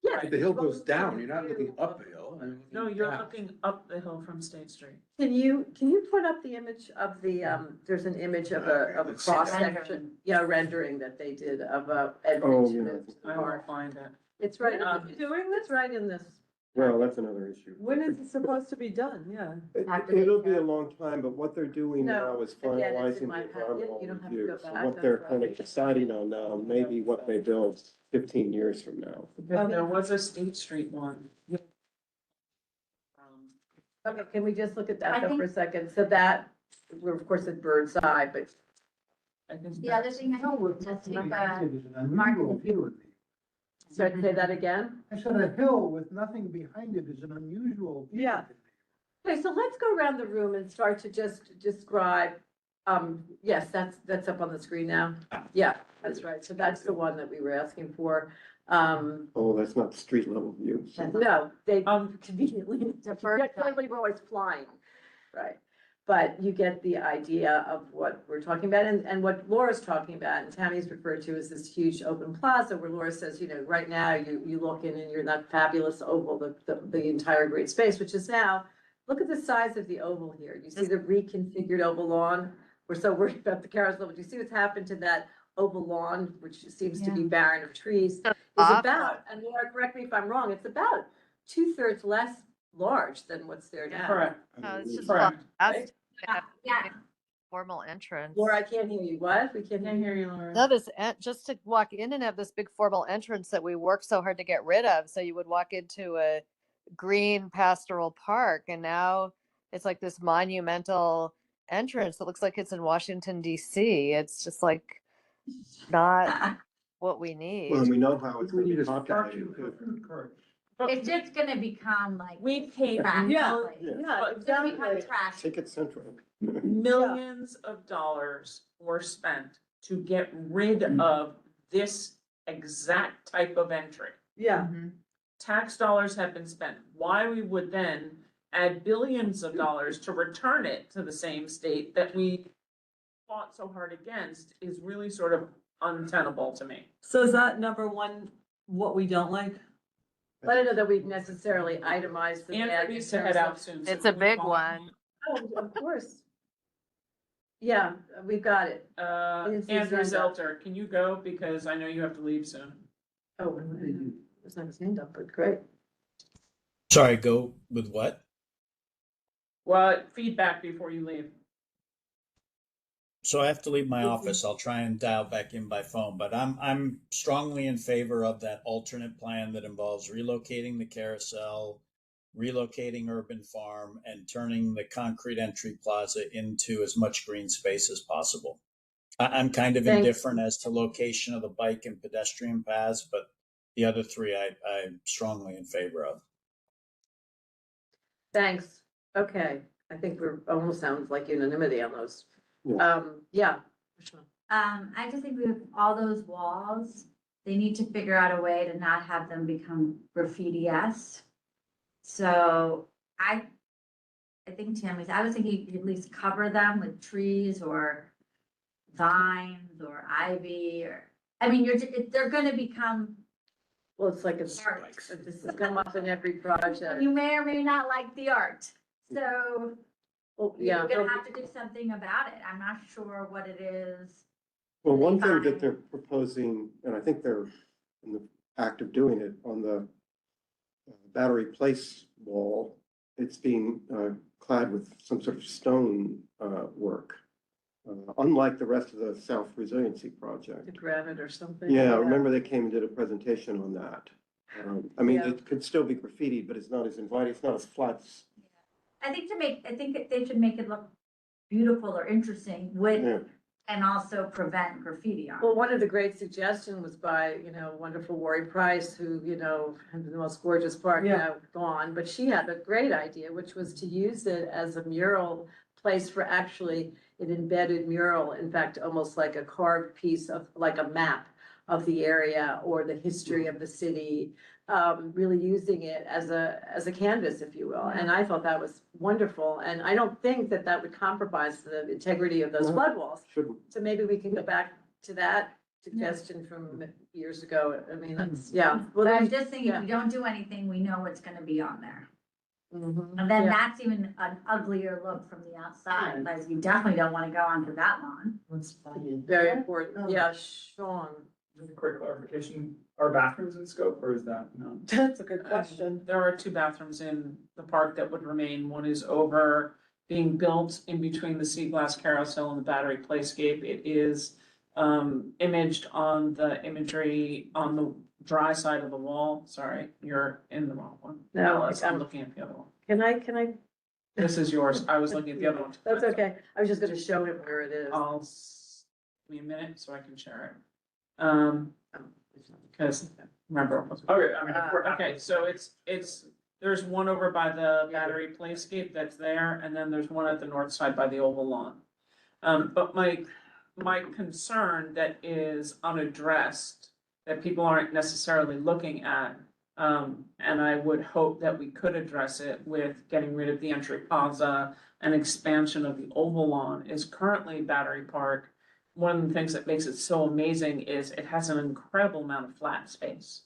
Yes. The hill goes down, you're not looking up a hill. No, you're looking up the hill from State Street. Can you put up the image of the, there's an image of a Let's see cross that. section, rendering that they did of a Oh, entrance yeah. to the I park. won't find it. It's right, Doing this? it's right in this. Well, that's another issue. When is it supposed to be done? Yeah. It'll be a long time, but what they're doing No, now is again, it's in finalizing my the packet. environmental You don't have to review. go So back, what they're that's kind of right. deciding on now, maybe what they build 15 years from now. There was a State Street one. Okay, can we just look at I that though think- for a second? So that, we're of course at bird's eye, but I think The other thing I know, we'll just take a There's an mark unusual of view of So I'd say that again? I said a hill with nothing behind it is an unusual. view. Yeah. Okay, so let's go around the room and start to just describe, yes, that's up on the screen now. Yeah, that's right. So that's the one that we were asking for. Oh, that's not street level view. so- No, they conveniently deferred. Everybody were always flying, right? But you get the idea of what we're talking about and what Laura's talking about, and Tammy's referred to as this huge open plaza where Laura says, you know, right now you look in and you're in that fabulous oval, the entire great space, which is now, look at the size of the oval here. You see the reconfigured oval lawn? We're so worried about the carousel, but you see what's happened to that oval lawn, which seems to be barren of trees, is about, and Laura, correct me if I'm wrong, it's about 2/3 less large than what's there now. Correct. No, it's just Correct. fantastic. Yeah. Formal entrance. Laura, I can't hear you. What? We can't hear you. you, Laura. No, just to walk in and have this big formal entrance that we worked so hard to get rid of. So you would walk into a green pastoral park, and now it's like this monumental entrance that looks like it's in Washington, D.C. It's just like not what we need. Well, we know how it's We going to need be a statue populated. for too. food courts. It's just gonna become like. We paid trash. Yeah. place. Yeah, It's gonna become exactly. trash. Ticket Central. millions of dollars were spent to get rid of this exact type of entry. Yeah. Tax dollars have been spent. Why we would then add billions of dollars to return it to the same state that we fought so hard against is really sort of untenable to me. So is that number one, what we don't like? I don't know that we've necessarily itemized the. Andrew bad needs to in head terms out of- soon. so It's a can we big call one. Oh, of course. Yeah, we've got it. It's the Andrew agenda. Zelter, can you go? Because I know you have to leave soon. Oh, it's not his hand up, but great. Sorry, go with what? Well, feedback before you leave. So I have to leave my office. I'll try and dial back in by phone, but I'm strongly in favor of that alternate plan that involves relocating the carousel, relocating Urban Farm, and turning the concrete entry plaza into as much green space as possible. I'm kind of Thanks. indifferent as to location of the bike and pedestrian paths, but the other three I'm strongly in favor of. Thanks. Okay, I think we're, almost sounds like unanimity on those. Yeah. Yeah. I just think we have all those walls, they need to figure out a way to not have them become graffiti-esque. So I think Tammy's, I was thinking you at least cover them with trees or vines or ivy or, I mean, they're gonna become. Well, it's like Art. this has come up in every project. You may or may not like the art, so Well, yeah. you're gonna have to do something about it. I'm not sure what it is. Well, one thing Fine. that they're proposing, and I think they're in the act of doing it on the Battery Place wall, it's being clad with some sort of stone work. Unlike the rest of the South Resiliency Project. The granite or something. Yeah, I remember they came and did a presentation on that. I mean, Yeah. it could still be graffiti, but it's not as inviting, it's not as flat. I think that they should make it look beautiful or interesting Yeah. and also prevent graffiti on it. Well, one of the great suggestions was by, wonderful Lori Price, who, has the most gorgeous park Yeah. now gone, but she had a great idea, which was to use it as a mural place for actually an embedded mural, in fact, almost like a carved piece of, like a map of the area or the history of the city, really using it as a canvas, if you will. And I thought that was wonderful. And I don't think that that would compromise the integrity of those No. flood walls. Shouldn't. So maybe we can go back to that suggestion from years ago. I mean, that's, yeah. But I'm then- just thinking, if yeah. we don't do anything, we know what's gonna be on there. Mhm. And then Yeah. that's even an uglier look from the outside, like you definitely don't wanna go onto that lawn. Very important. Yeah, Sean. Just a quick clarification, are bathrooms in scope or is that no? That's a good question. There are 2 bathrooms in the park that would remain. One is being built in between the Sea Glass Carousel and the Battery Playscape. It is imaged on the imagery on the dry side of the wall. Sorry, you're in the wrong one. No, Alice, I'm looking at the other one. Can I? This is yours. I was looking at the other one. That's okay. I was just gonna show him where it is. Give me a minute so I can share it. Because remember. Okay, I mean, if we're Okay, so there's one over by the Battery Playscape that's there, and then there's one at the north side by the Oval Lawn. But my concern that is unaddressed, that people aren't necessarily looking at, and I would hope that we could address it with getting rid of the entry plaza and expansion of the Oval Lawn, is currently Battery Park. One of the things that makes it so amazing is it has an incredible amount of flat space,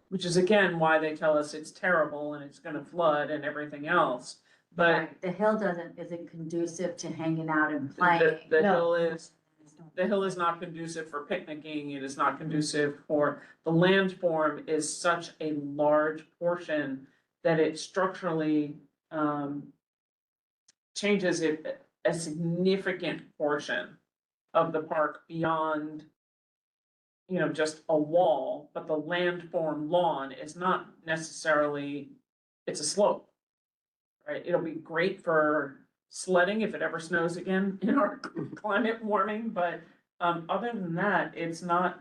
which is again why they tell us it's terrible and it's gonna flood and everything else. But Right, the hill isn't conducive to hanging out and the, playing. the No. hill is not conducive for picnicking. It is not conducive for, the landform is such a large portion that it structurally, changes it a significant portion of the park beyond, just a wall, but the landform lawn is not necessarily, it's a slope. Right, it'll be great for sledding if it ever snows again in our climate warming, but other than that, it's not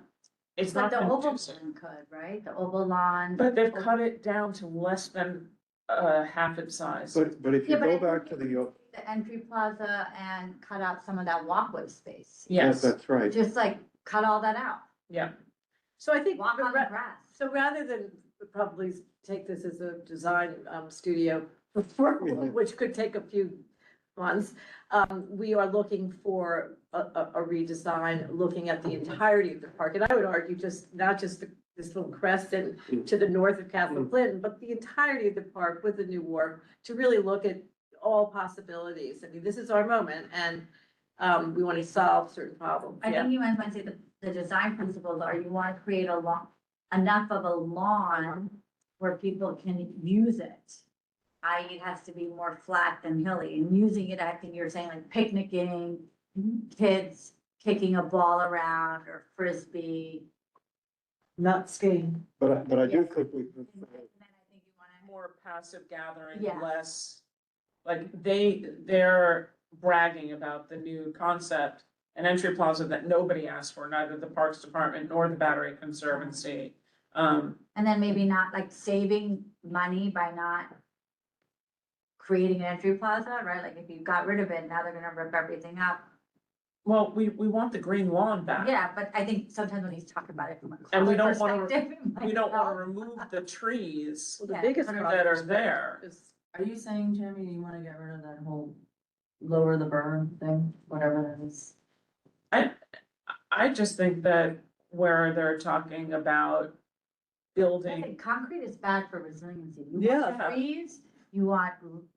But the oval conducive. lawn could, right? The oval lawn. But they've cut it down to less than half its size. But if you Yeah, but go I back think to the, The entry plaza and cut out some of that walkway space. Yes, that's right. Just like cut all that out. yeah. So I think, Walk on the grass. so rather than probably take this as a design studio, which could take a few months, we are looking for a redesign, looking at the entirety of the park. And I would argue not just this little crescent to the north of Castle Clinton, but the entirety of the park with the new wharf, to really look at all possibilities. I mean, this is our moment, and we want to solve certain problems. I Yeah. think you might want to say the design principles are you want to create enough of a lawn where people can use it. I.e. it has to be more flat than hilly, and using it, I think you're saying like picnicking, kids kicking a ball around or frisbee. Not skiing. But I do think we, And then I think you want More passive gathering, Yeah. less, like they're bragging about the new concept, an entry plaza that nobody asked for, neither the Parks Department nor the Battery Conservancy. and then maybe not like saving money by not creating an entry plaza, right? Like if you got rid of it, now they're gonna rip everything up. Well, we want the green lawn back. Yeah, but I think sometimes when he's talking about it from a And we color don't wanna, perspective, it might we don't wanna help. remove the trees Well, the Yeah. biggest that problem are there. is Are you saying, Jamie, you wanna get rid of that whole lower the burn thing, whatever that is? I just think that where they're talking about I building, think concrete is bad for resiliency. You Yeah. want trees, you want.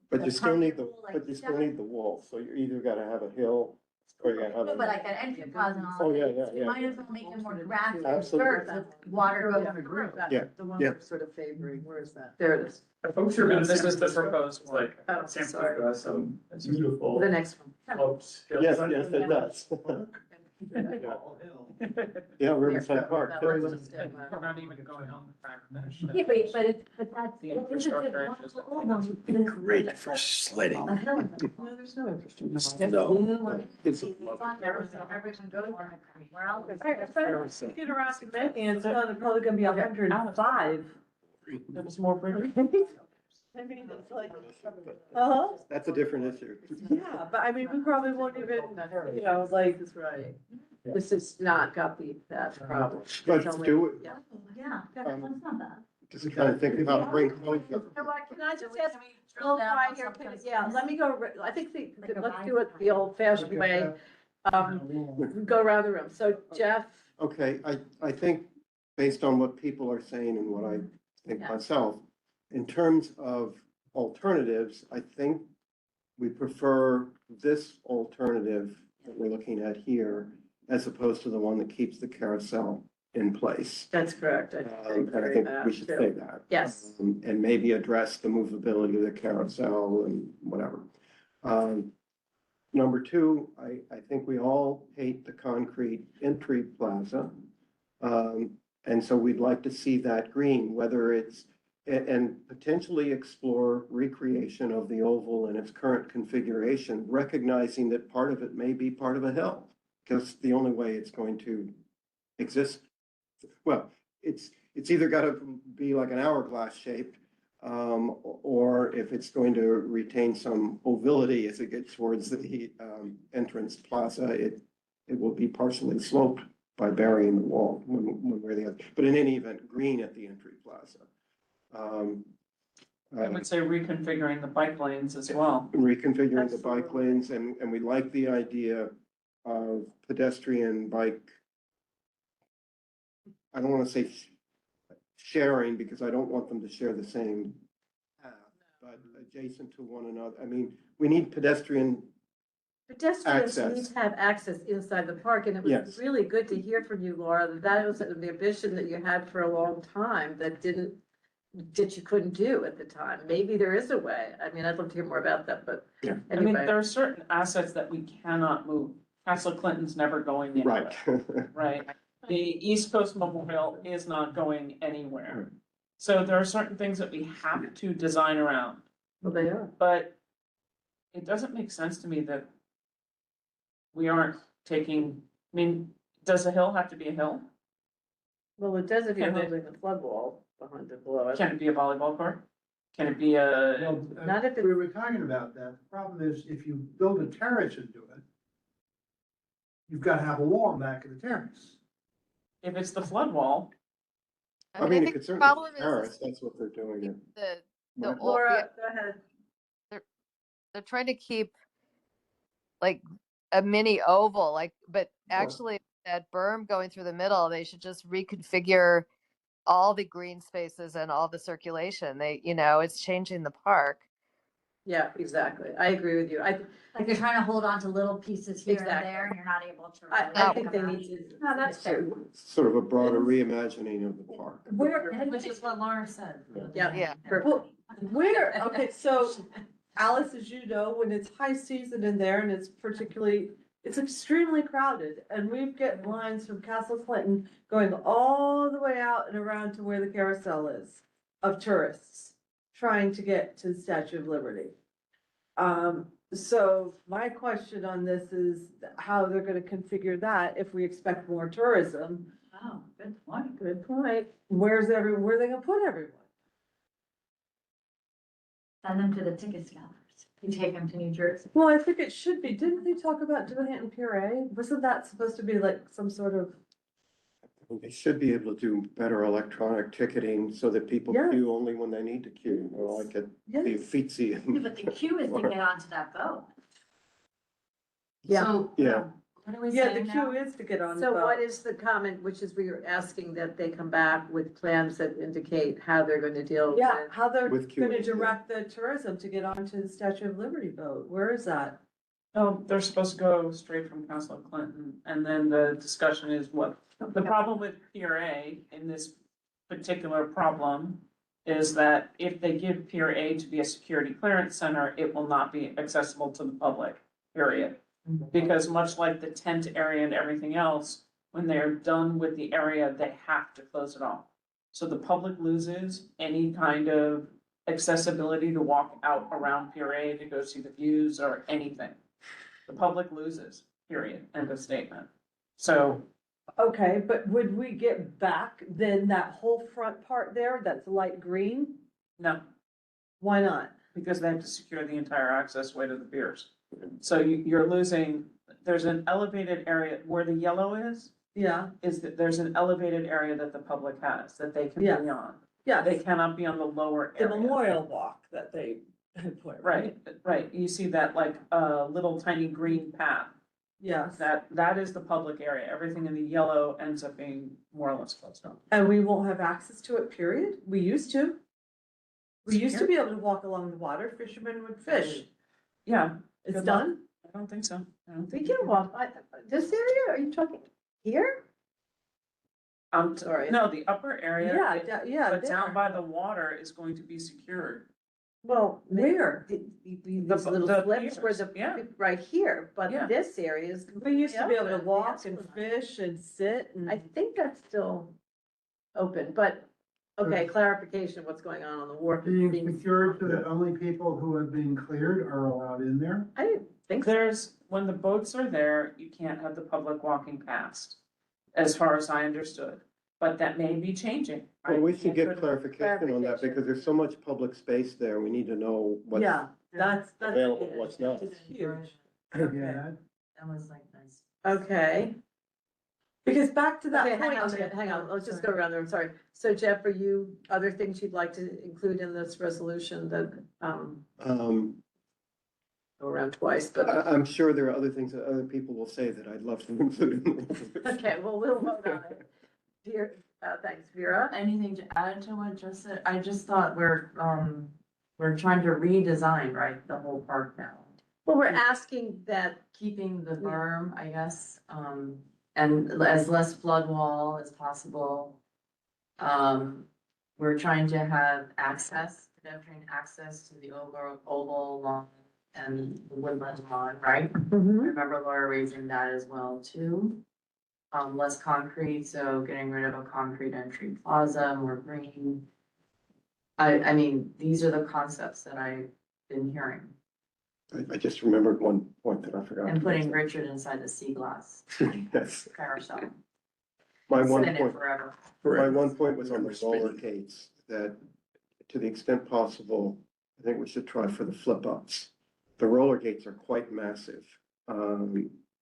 but you still need the, permeable, like but you still stuff. need the wall, so you're either gotta have a hill or you gotta have No, a. but like that entry plaza and all. Oh, of yeah, it, yeah, You yeah. might as well make it more grass and Absolutely. dirt, so water goes Yeah, through. Yeah, The one yeah. we're sort of favoring, where is that? There it is. Folks who are in this San is the Francisco, proposed it's one. like Oh, San sorry. Francisco has some beautiful The next one. slopes. hills. Yes, it does. Yeah, Riverside Park. We're not even going on the fact that. Yeah, but that's. The infrastructure is just- Great for sledding. A hill. No, there's no interest in that. No. It's Everyone goes there. Where else? Get around to making it, so they're probably gonna be 105. There was more. I mean, it's like, uh-huh, That's a different issue. yeah, but I mean, we probably won't even, like, That's right. This has not got that problem. Let's It's only- do it. Yeah. Yeah, that's not bad. Just kind of think about bring closure. You know what, can I just ask, Bill, right here, yeah, let me go, I think let's do it the old fashioned way. Go around the room. So Jeff, Okay, I think based on what people are saying and what I think Yeah. myself, in terms of alternatives, I think we prefer this alternative that we're looking at here as opposed to the one that keeps the carousel in place. that's correct. And I think we should say that. Yes. And maybe address the movability of the carousel and whatever. Number two, I think we all hate the concrete entry plaza. And so we'd like to see that green, whether it's, and potentially explore recreation of the oval in its current configuration, recognizing that part of it may be part of a hill. Because the only way it's going to exist, well, it's either gotta be like an hourglass shaped, or if it's going to retain some ovality as it gets towards the, entrance plaza, it will be partially sloped by burying the wall one way or the other. But in any event, green at the entry plaza. I would say reconfiguring the bike lanes as well. Reconfiguring the bike lanes, and we like the idea of pedestrian bike. I don't wanna say sharing, because I don't want them to share the same path, but adjacent to one another. I mean, we need pedestrian, Pedestrians Access. need to have access inside the park, and it was Yes. really good to hear from you, Laura, that was an ambition that you had for a long time that you couldn't do at the time. Maybe there is a way. I mean, I'd love to hear more about that, but Yeah. I mean, anyway. there are certain assets that we cannot move. Castle Clinton's never going anywhere, right. right? The East Coast Memorial is not going anywhere. So there are certain things that we have to design around, Well, they are. but it doesn't make sense to me that we aren't taking, I mean, does a hill have to be a hill? Well, it does if you're Can it- holding the flood wall behind it below it. Can it be a volleyball court? Can it be a, Well, Not if we were talking about that. The problem is if you build a terrace into it, you've got to have a wall back of the terrace. if it's the flood wall? I mean, it think could the certainly problem be is terrace, that's what they're doing. the Right. old, Laura, go ahead. they're trying to keep like a mini oval, like, but actually that berm going through the middle, they should just reconfigure all the green spaces and all the circulation. It's changing the park. Yeah, exactly. I agree with you. Like you're trying to hold on to little pieces here and Exactly. there, and you're not able to. I really think come they out. need to. No, that's fair. Sort of a broader reimagining of the park. Which is what Laura said. Yeah. Yeah. Perfect. Where, okay, so Alice, as you know, when it's high season in there and it's extremely crowded. And we've got lines from Castle Clinton going all the way out and around to where the carousel is of tourists trying to get to the Statue of Liberty. So my question on this is how they're gonna configure that if we expect more tourism. Oh, good point. Good point. Where are they gonna put everyone? Send them to the ticket scalpers. You take them to New Jersey. Well, I think it should be. Didn't they talk about doing it in Puree? Wasn't that supposed to be like some sort of? They should be able to do better electronic ticketing so that people Yeah. queue only when they need to queue, like at the Yes. Uffizi. Yeah, but the queue is to get onto that boat. Yeah. So, Yeah. what are we Yeah, the saying now? queue is to get on the So what boat. is the comment, which is we were asking that they come back with plans that indicate how they're going to deal Yeah, with. how they're With gonna queuing, yeah. direct the tourism to get onto the Statue of Liberty boat. Where is that? No, they're supposed to go straight from Castle Clinton, and then the discussion is what, the problem with Pier A in this particular problem is that if they give Pier A to be a security clearance center, it will not be accessible to the public, period. Because much like the tent area and everything else, when they're done with the area, they have to close it off. So the public loses any kind of accessibility to walk out around Pier A to go see the views or anything. The public loses, period, end of statement. So, Okay, but would we get back then that whole front part there that's light green? no, Why not? because they have to secure the entire access way to the piers. So you're losing, there's an elevated area where the yellow Yeah, is that there's an elevated area that the public has that they can be Yeah. on. yeah, They cannot be on the lower the area. memorial walk that they had put. Right, right. You see that like little tiny green path. Yes, That is the public area. Everything in the yellow ends up being more or less closed off. and we won't have access to it, period? We used to. We used to be able to walk along the water, fishermen would fish. Yeah, It's Good luck. done? I don't think so. I don't We think. can walk, this area, are you talking here? Sorry. No, the upper area. Yeah, But there. down by the water is going to be secured. Well, Where? These The- little the slips where piers, yeah. right here, but Yeah. this area is. We used to be able to completely walk open. and fish and sit and. I think that's still open, but, okay, clarification of what's going on the wharf. Being secured so that only people who have been cleared are allowed in there? I didn't think so. There's, when the boats are there, you can't have the public walking past, as far as I understood. but that may be changing. Well, we right? should get Could- clarification on that because there's so much public space there. We need to know what's Yeah, that's. available, what's not. It's huge. Yeah, That was like nice. Okay. Because back to that Okay, point. hang on, let's just go around there, I'm sorry. So Jeff, are you, other things you'd like to include in this resolution that, go around twice, but, I'm sure there are other things that other people will say that I'd love to include in the resolution. okay, well, we'll vote on it. Thanks, Vera. Anything to add to what just said? I just thought we're trying to redesign, right, the whole park now. Well, we're asking that, Keeping the berm, I guess, and as less flood wall as possible. We're trying to have pedestrian access to the oval lawn and the woodland lawn, right? I remember Laura raising that as well too. Less concrete, so getting rid of a concrete entry plaza, more green. I mean, these are the concepts that I've been hearing. I just remembered one point that I forgot. And putting Richard inside the sea glass Yes, carousel. my one Sit in it point, forever. my one point was on the roller gates, that to the extent possible, I think we should try for the flip ups. The roller gates are quite massive.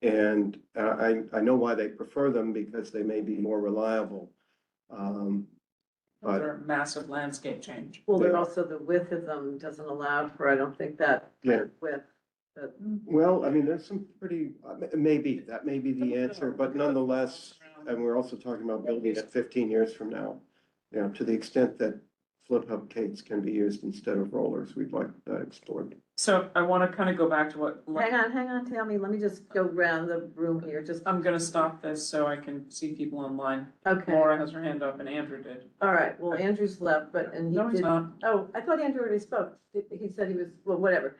And I know why they prefer them because they may be more reliable. But They're a massive landscape change. well, they're Yeah. also the width of them doesn't allow for, I don't think that Yeah. width. But well, I mean, there's some pretty, maybe, that may be the answer, but nonetheless, and we're also talking about building it 15 years from now. You know, to the extent that flip up gates can be used instead of rollers, we'd like that explored. So I want to kind of go back to what. hang on, Tammy, let me just go around the room here, just, I'm gonna stop this so I can see people online. okay, Laura has her hand up and Andrew did. all right, well, Andrew's left, but, and he No, he's did, not. oh, I thought Andrew already spoke. He said he was, well, whatever.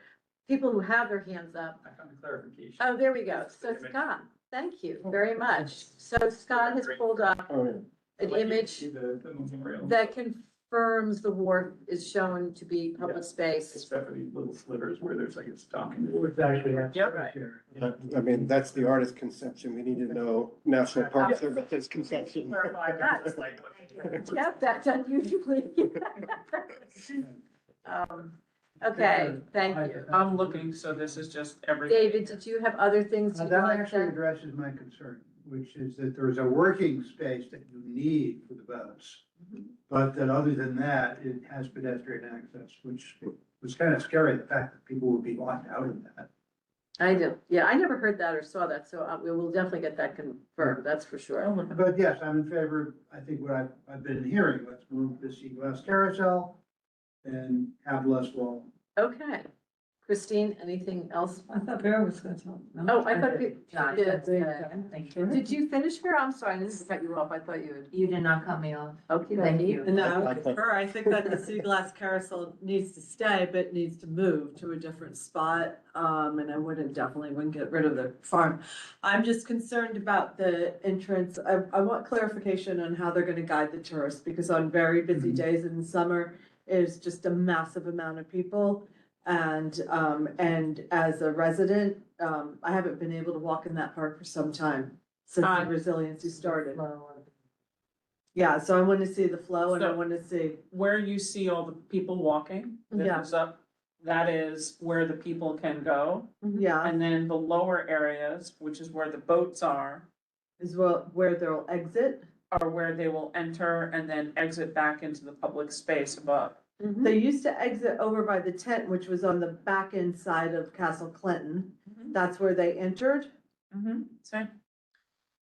People who have their hands up. I found a clarification. Oh, there we go. So Scott, thank you very much. So Scott has pulled up Oh, yeah. an I'd like you to image see the moving rail. that confirms the wharf is shown to be public space. Except for these little slivers where there's like a stocking. Which actually has. Yep. Right. here. I mean, that's the artist's conception. We need to know National Park Service's conception. Clarify that, it's like. Yep, that's unusually. Okay, thank you. I'm looking, so this is just everything. David, did you have other things you'd That like actually to? addresses my concern, which is that there's a working space that you need for the boats. But that other than that, it has pedestrian access, which was kind of scary, the fact that people would be locked out of that. I do, yeah, I never heard that or saw that, so we will definitely get that confirmed, that's for sure. But yes, I'm in favor, I think what I've been hearing, let's move the sea glass carousel and have less wall. Okay. Christine, anything else? I thought Vera was gonna talk. Oh, I thought you John, did. thank you. Did you finish her? I'm sorry, I didn't cut you off. I thought you You did not cut me off. had. Okay, Thank you. No, I concur. I think that the sea glass carousel needs to stay, but needs to move to a different spot. And I definitely wouldn't get rid of the farm. I'm just concerned about the entrance. I want clarification on how they're gonna guide the tourists, because on very busy days in the summer, it's just a massive amount of people. And as a resident, I haven't been able to walk in that park for some time, since the resiliency started. Yeah, so I want to see the flow and I So- want to see, Where you see all the people walking, this Yeah. is up, that is where the people can go. yeah, And then the lower areas, which is where the boats are is where they'll exit. where they will enter and then exit back into the public space above. They used to exit over by the tent, which was on the back end side of Castle Clinton. That's where they entered. Same,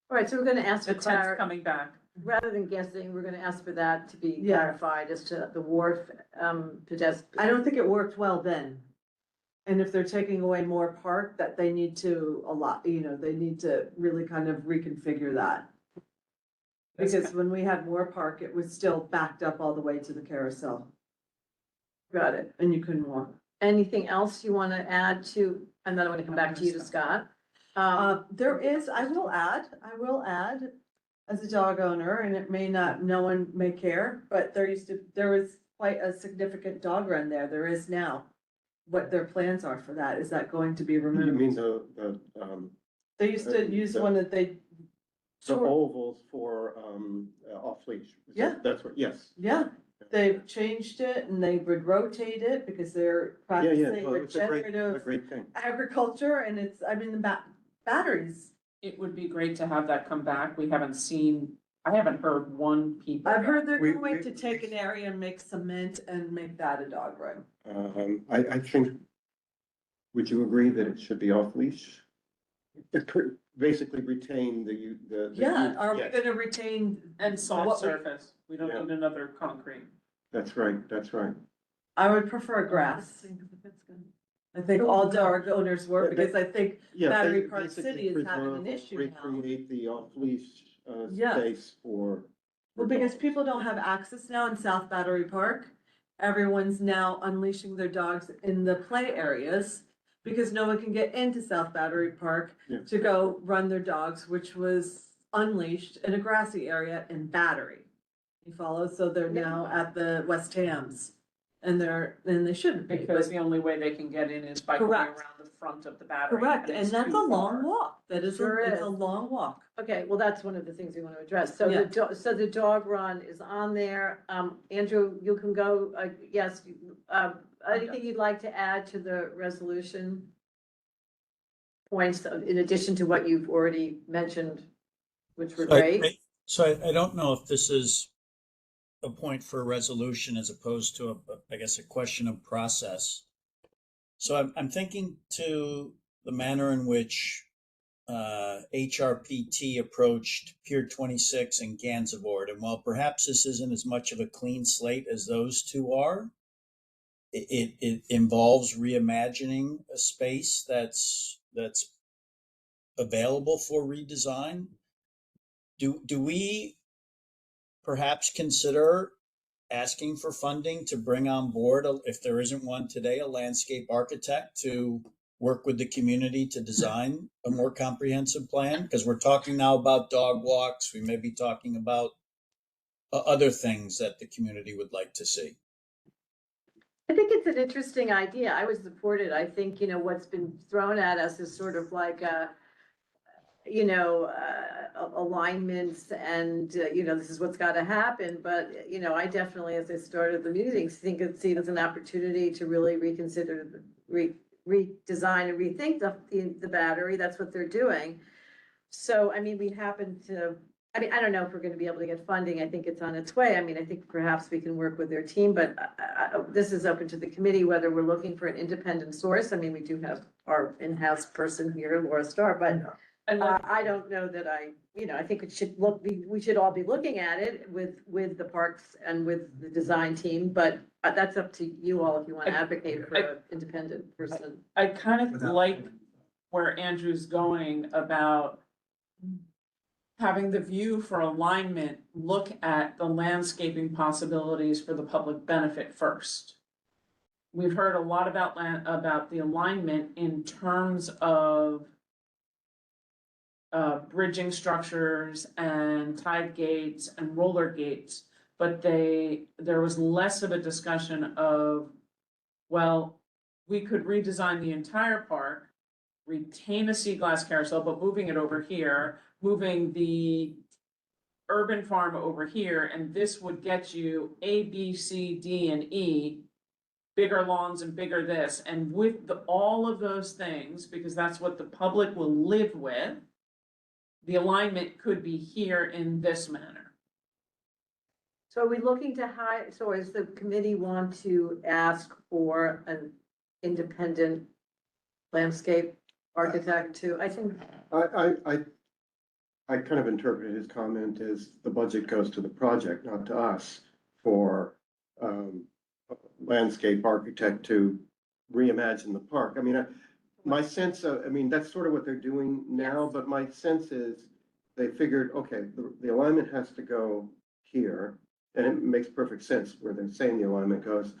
All right, so we're gonna ask the for tent's coming back. rather than guessing, we're gonna ask for that to be Yeah. clarified as to the wharf, pedestrian. I don't think it worked well then. And if they're taking away more park, that they need to they need to really kind of reconfigure that. Because when we had more park, it was still backed up all the way to the carousel Got it. and you couldn't walk. Anything else you wanna add to, and then I wanna come back to you to Scott. There is, I will add, as a dog owner, and it may not, no one may care, but there was quite a significant dog run there. There is now. What their plans are for that, is that going to be You removed? mean the They used to use one that they The Sure. ovals for, off leash. Yeah. That's what, yes. Yeah, they've changed it and they would rotate it because they're Yeah, yeah, practicing well, it's a regenerative great thing. agriculture and it's, I mean, the batteries. It would be great to have that come back. We haven't seen, I haven't heard one peep. of I've heard they're We- going we- to take an area and make cement and make that a dog run. I think, would you agree that it should be off leash? It could basically retain the. Yeah, are we yes, gonna retain? And soft what we- surface. We don't Yeah. need another concrete. That's right, that's right. I would prefer grass. I think all dog owners were, because I think Yeah, Battery ba- Park basically City is having an preserve, issue now. recreate the off leash, Yeah. space for. Well, because people don't have access now in South Battery Park. Everyone's now unleashing their dogs in the play areas because no one can get into South Battery Park Yeah. to go run their dogs, which was unleashed in a grassy area in Battery. You follow? So they're now at the West Hams and they shouldn't be. Because but- the only way they can get in is by going Correct. around the front of the battery. Correct, and it's that's a too long far. walk. That is, Sure it's is. a long walk. Okay, well, that's one of the things we want to address. So Yeah. so the dog run is on there. Andrew, you can go, yes, anything you'd like to add to the resolution? Points in addition to what you've already mentioned, which were So great. I don't know if this is a point for a resolution as opposed to I guess, a question of process. So I'm thinking to the manner in which HRPT approached Pier 26 and Gansevoort. And while perhaps this isn't as much of a clean slate as those two are, it involves reimagining a space that's available for redesign. Do we perhaps consider asking for funding to bring on board, if there isn't one today, a landscape architect to work with the community to design a more comprehensive plan? Because we're talking now about dog walks. We may be talking about other things that the community would like to see. I think it's an interesting idea. I would support it. I think, what's been thrown at us is sort of like alignments and, this is what's got to happen. But, I definitely, as I started the meetings, see it as an opportunity to really reconsider, redesign and rethink the battery. That's what they're doing. So, I don't know if we're going to be able to get funding. I think it's on its way. I think perhaps we can work with their team, but this is open to the committee, whether we're looking for an independent source. We do have our in-house person here, Laura Starr, but I don't know that I think we should all be looking at it with the parks and with the design team, but that's up to you all if you want to advocate for an independent person. I kind of Without- like where Andrew's going about having the view for alignment, look at the landscaping possibilities for the public benefit first. We've heard a lot about the alignment in terms of bridging structures and tide gates and roller gates, but there was less of a discussion of, well, we could redesign the entire park, retain a sea glass carousel, but moving it over here, moving the urban farm over here, and this would get you A, B, C, D, and E, bigger lawns and bigger this, and with all of those things, because that's what the public will live with, the alignment could be here in this manner. So are we looking to so does the committee want to ask for an independent landscape architect to, I think. I kind of interpreted his comment as the budget goes to the project, not to us, for landscape architect to reimagine the park. My sense of, that's sort of what they're doing now, but my sense is they figured, okay, the alignment has to go here, and it makes perfect sense where they're saying the alignment goes.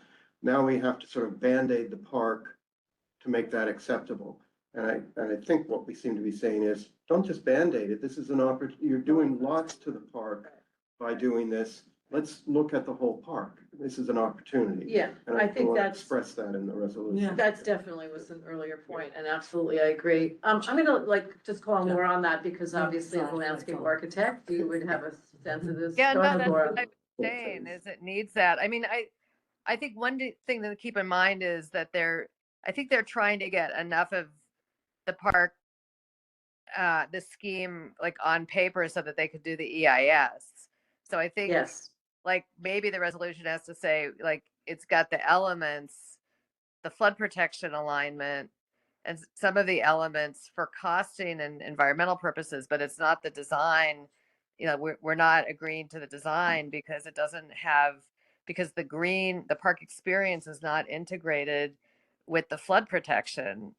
Now we have to sort of Band-Aid the park to make that acceptable. And I think what we seem to be saying is, don't just Band-Aid it. This is an opportunity. You're doing lots to the park by doing this. Let's look at the whole park. this is an opportunity. Yeah, And I think wanna that's- Express that in the resolution. That's definitely was an earlier point, and absolutely, I agree. I'm gonna like just call more on that because obviously as a landscape architect, you would have a sense of this. Yeah, Go no, ahead, that's Laura. what I'm saying, is it needs that. I mean, I think one thing to keep in mind is that I think they're trying to get enough of the park, the scheme like on paper so that they could do the EIS. So I think Yes, like maybe the resolution has to say like it's got the elements, the flood protection alignment and some of the elements for costing and environmental purposes, but it's not the design. You know, we're not agreeing to the design because it doesn't have, because the park experience is not integrated with the flood protection.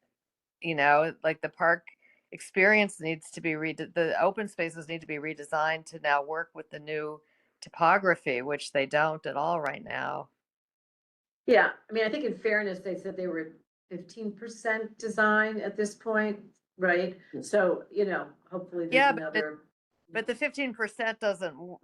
You know, like the park experience needs to be the open spaces need to be redesigned to now work with the new topography, which they don't at all right now. yeah, I mean, I think in fairness, they said they were 15% design at this point, right? So, you know, hopefully there's Yeah, another. but the 15%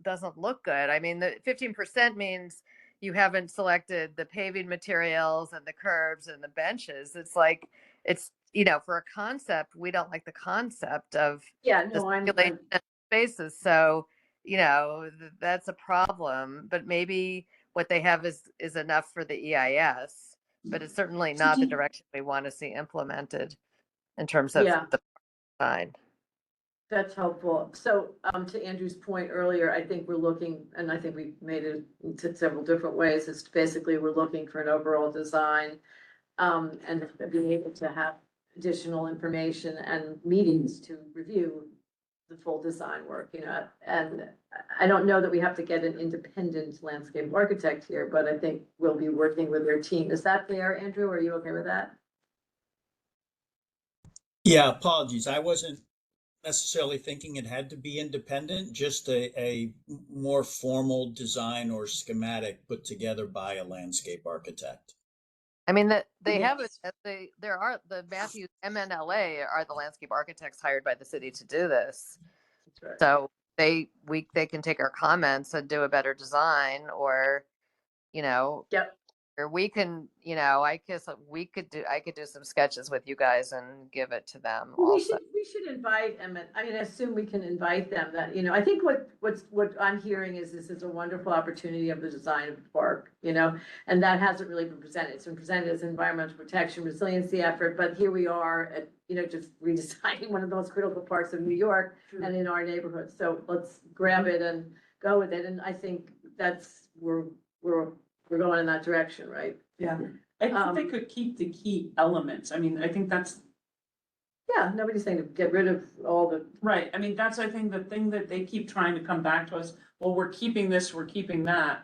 doesn't look good. I mean, the 15% means you haven't selected the paving materials and the curbs and the benches. It's like, it's, you know, for a concept, we don't like the concept of Yeah, the no, I'm, circulation spaces. So, you know, that's a problem, but maybe what they have is enough for the EIS, but it's certainly not the direction we want to see implemented in terms of Yeah. the design. That's helpful. So, to Andrew's point earlier, I think we're looking, and I think we made it into several different ways, is basically we're looking for an overall design. And being able to have additional information and meetings to review the full design work, you know, and I don't know that we have to get an independent landscape architect here, but I think we'll be working with their team. Is that fair, Andrew? Are you okay with that? Yeah, apologies. I wasn't necessarily thinking it had to be independent, just a more formal design or schematic put together by a landscape architect. I mean, that they have it. There are the Matthews MNLA are the landscape architects hired by the city to do this. That's right. So they can take our comments and do a better design, or you know, Yep. or we can, you know, I could do some sketches with you guys and give it to them Well, also. we should invite them, and I mean, I assume we can invite them that, you know, I think what I'm hearing is this is a wonderful opportunity of the design of the park, you know, and that hasn't really been presented. It's been presented as an environmental protection resiliency effort, but here we are at, you know, just redesigning one of the most critical parts of New York and in our neighborhood. So let's grab it and go with it. And I think that's, we're going in that direction, right? Yeah. I think they could keep the key elements. I mean, I think that's. Yeah, nobody's saying to get rid of all the. Right, I mean, that's, I think, the thing that they keep trying to come back to us, well, we're keeping this, we're keeping that.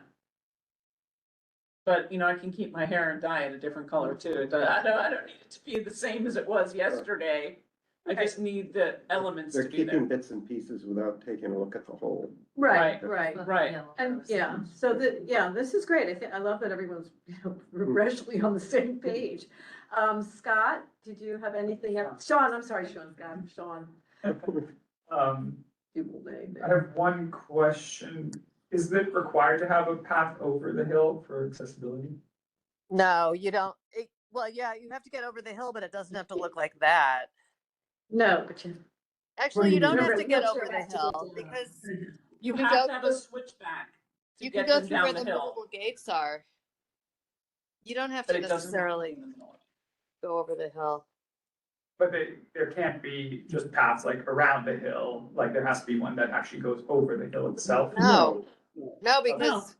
But, you know, I can keep my hair and dye it a different color too. I don't need it to be the same as it was yesterday. I just need the elements They're to be there. keeping bits and pieces without taking a look at the whole. Right. Right. And yeah, so this is great. I love that everyone's, you know, regrettably on the same page. Scott, did you have anything else? Sean, I'm sorry, Sean. People name. I have one question. Is it required to have a path over the hill for accessibility? No, you don't. Well, yeah, you have to get over the hill, but it doesn't have to look like that. No, but you. Actually, you don't have Remember, to get wheelchair over the has to go hill down. because You can have go to have a through- switchback. you can go through where the movable gates are. You don't have But to it doesn't necessarily go over the hill. But there can't be just paths like around the hill, like there has to be one that actually goes over the hill itself. No, because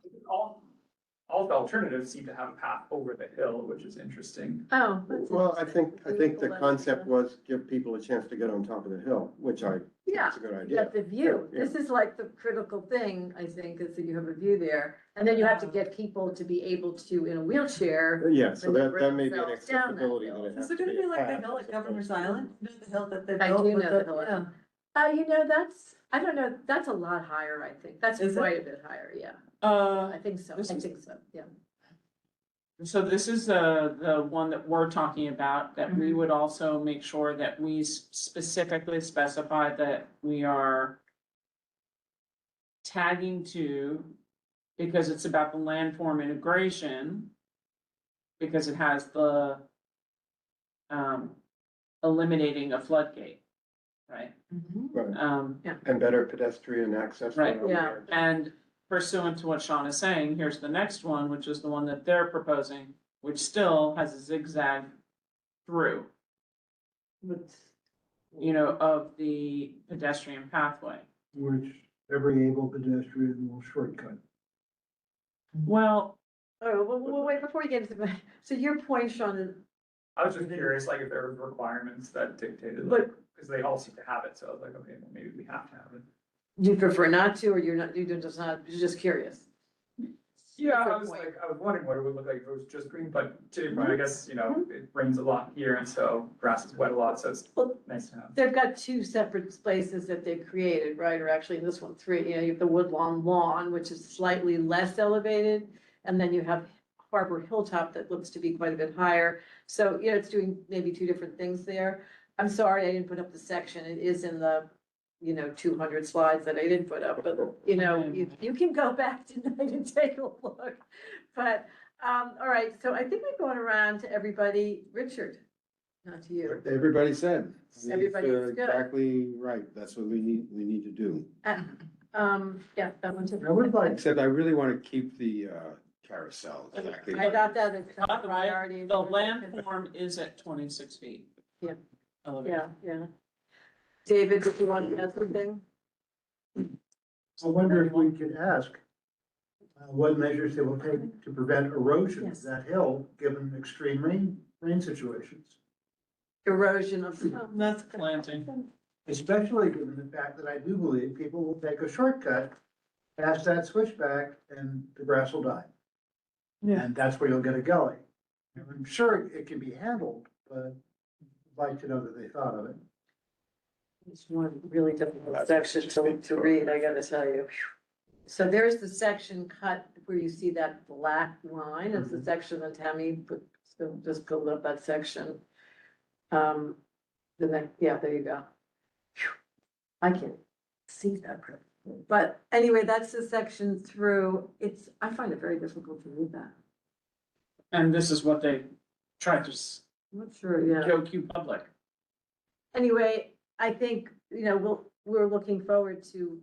All the alternatives seem to have a path over the hill, which is interesting. Oh. Well, I think the concept was give people a chance to get on top of the hill, which I think Yeah, is a good you idea. got the view. Yeah. This is like the critical thing, I think, is that you have a view there. And then you have to get people to be able to, in a wheelchair. Yeah, so maneuver that may be an themselves down that accessibility hill. that it has Is it to gonna be be a like the path hill as at Governor's opposed to- Island? You know, the hill that they I built do with know the hill. yeah. You know, I don't know, that's a lot higher, I think. That's Is it? quite a bit higher, yeah. I think so, yeah. So this is the one that we're talking about, that we would also make sure that we specifically specify that we are tagging to because it's about the landform integration, because it has the eliminating a floodgate, right? Right. And better pedestrian access. Right. Yeah. And pursuant to what Sean is saying, here's the next one, which is the one that they're proposing, which still has a zigzag through, you know, of the pedestrian pathway. Which every able pedestrian will shortcut. Well, Oh, well, wait, before we get into that, so your point, Sean, is, I was just curious, like, if there was requirements that dictated, But- like, because they all seem to have it, so I was like, okay, well, maybe we have to have it. you prefer not to, or you're not, you're just curious? Yeah, Good I was point. like, I was wondering what it would look like if it was just green, but to your point, I guess, you know, it rains a lot here, and so grass is wet a lot, so it's Well, nice to have. they've got two separate spaces that they've created, right, or actually in this one, three, you know, you have the Woodlawn Lawn, which is slightly less elevated, and then you have Harbor Hilltop that looks to be quite a bit higher, so, you know, it's doing maybe two different things there. I'm sorry, I didn't put up the section, it is in the, you know, 200 slides that I didn't put up, but, you know, you can go back tonight and take a look. But, all right, so I think we're going around to everybody. Richard, not to you. Everybody said. Everybody's good. Exactly right. That's what we need to do. Yeah, that one too. I would like, Except I really want to keep the carousel. Exactly. I got that as a by the way, priority. the landform is at 26 feet. Yeah. Elevation. Yeah. David, did you want to add something? I wonder if we could ask what measures they will take to prevent erosion of Yes. that hill, given extreme rain situations. Erosion of. That's planting. Especially given the fact that I do believe people will take a shortcut past that switchback and the grass will die. Yeah. And that's where you'll get a gully. And I'm sure it can be handled, but I'd like to know that they thought of it. It's one really difficult section to read, I gotta tell you. So there's the section cut where you see that black line, it's the section that Tammy put, so just pulled up that section. Yeah, there you go. Phew. I can't see that, but anyway, that's the section through, I find it very difficult to read that. And this is what they tried to I'm not sure, yeah. show Q Public. Anyway, I think, you know, we're looking forward to,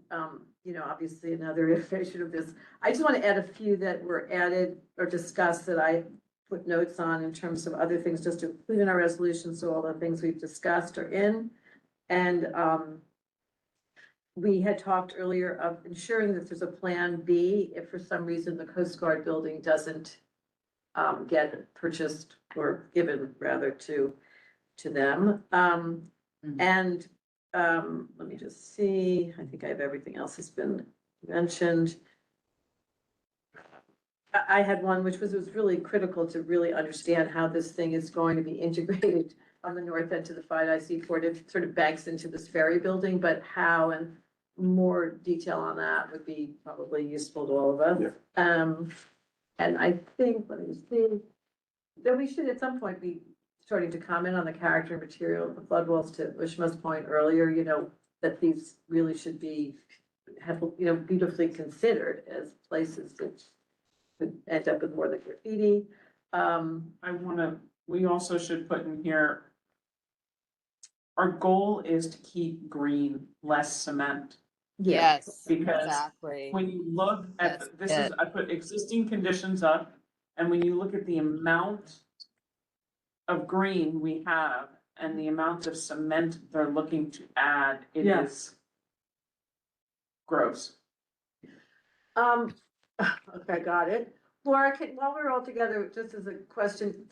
you know, obviously another iteration of this. I just want to add a few that were added or discussed that I put notes on in terms of other things, just to include in our resolution, so all the things we've discussed are in. And, we had talked earlier of ensuring that there's a plan B if for some reason the Coast Guard building doesn't get purchased or given rather to them. And let me just see, I think I have everything else has been mentioned. I had one which was really critical to really understand how this thing is going to be integrated on the north end to the Five Seaport. It sort of banks into this ferry building, but how, and more detail on that would be probably useful to all of us. And I think, let me see, that we should at some point be starting to comment on the character and material of the flood walls, to Ushma's point earlier, you know, that these really should be, you know, beautifully considered as places that could end up with more than graffiti. We also should put in here, our goal is to keep green, less cement. Yes, Because exactly. when you look at, That's I put existing conditions up, and when you look at the amount of green we have and the amount of cement they're looking to add, it Yeah. is gross. Okay, got it. Laura, while we're all together, just as a question,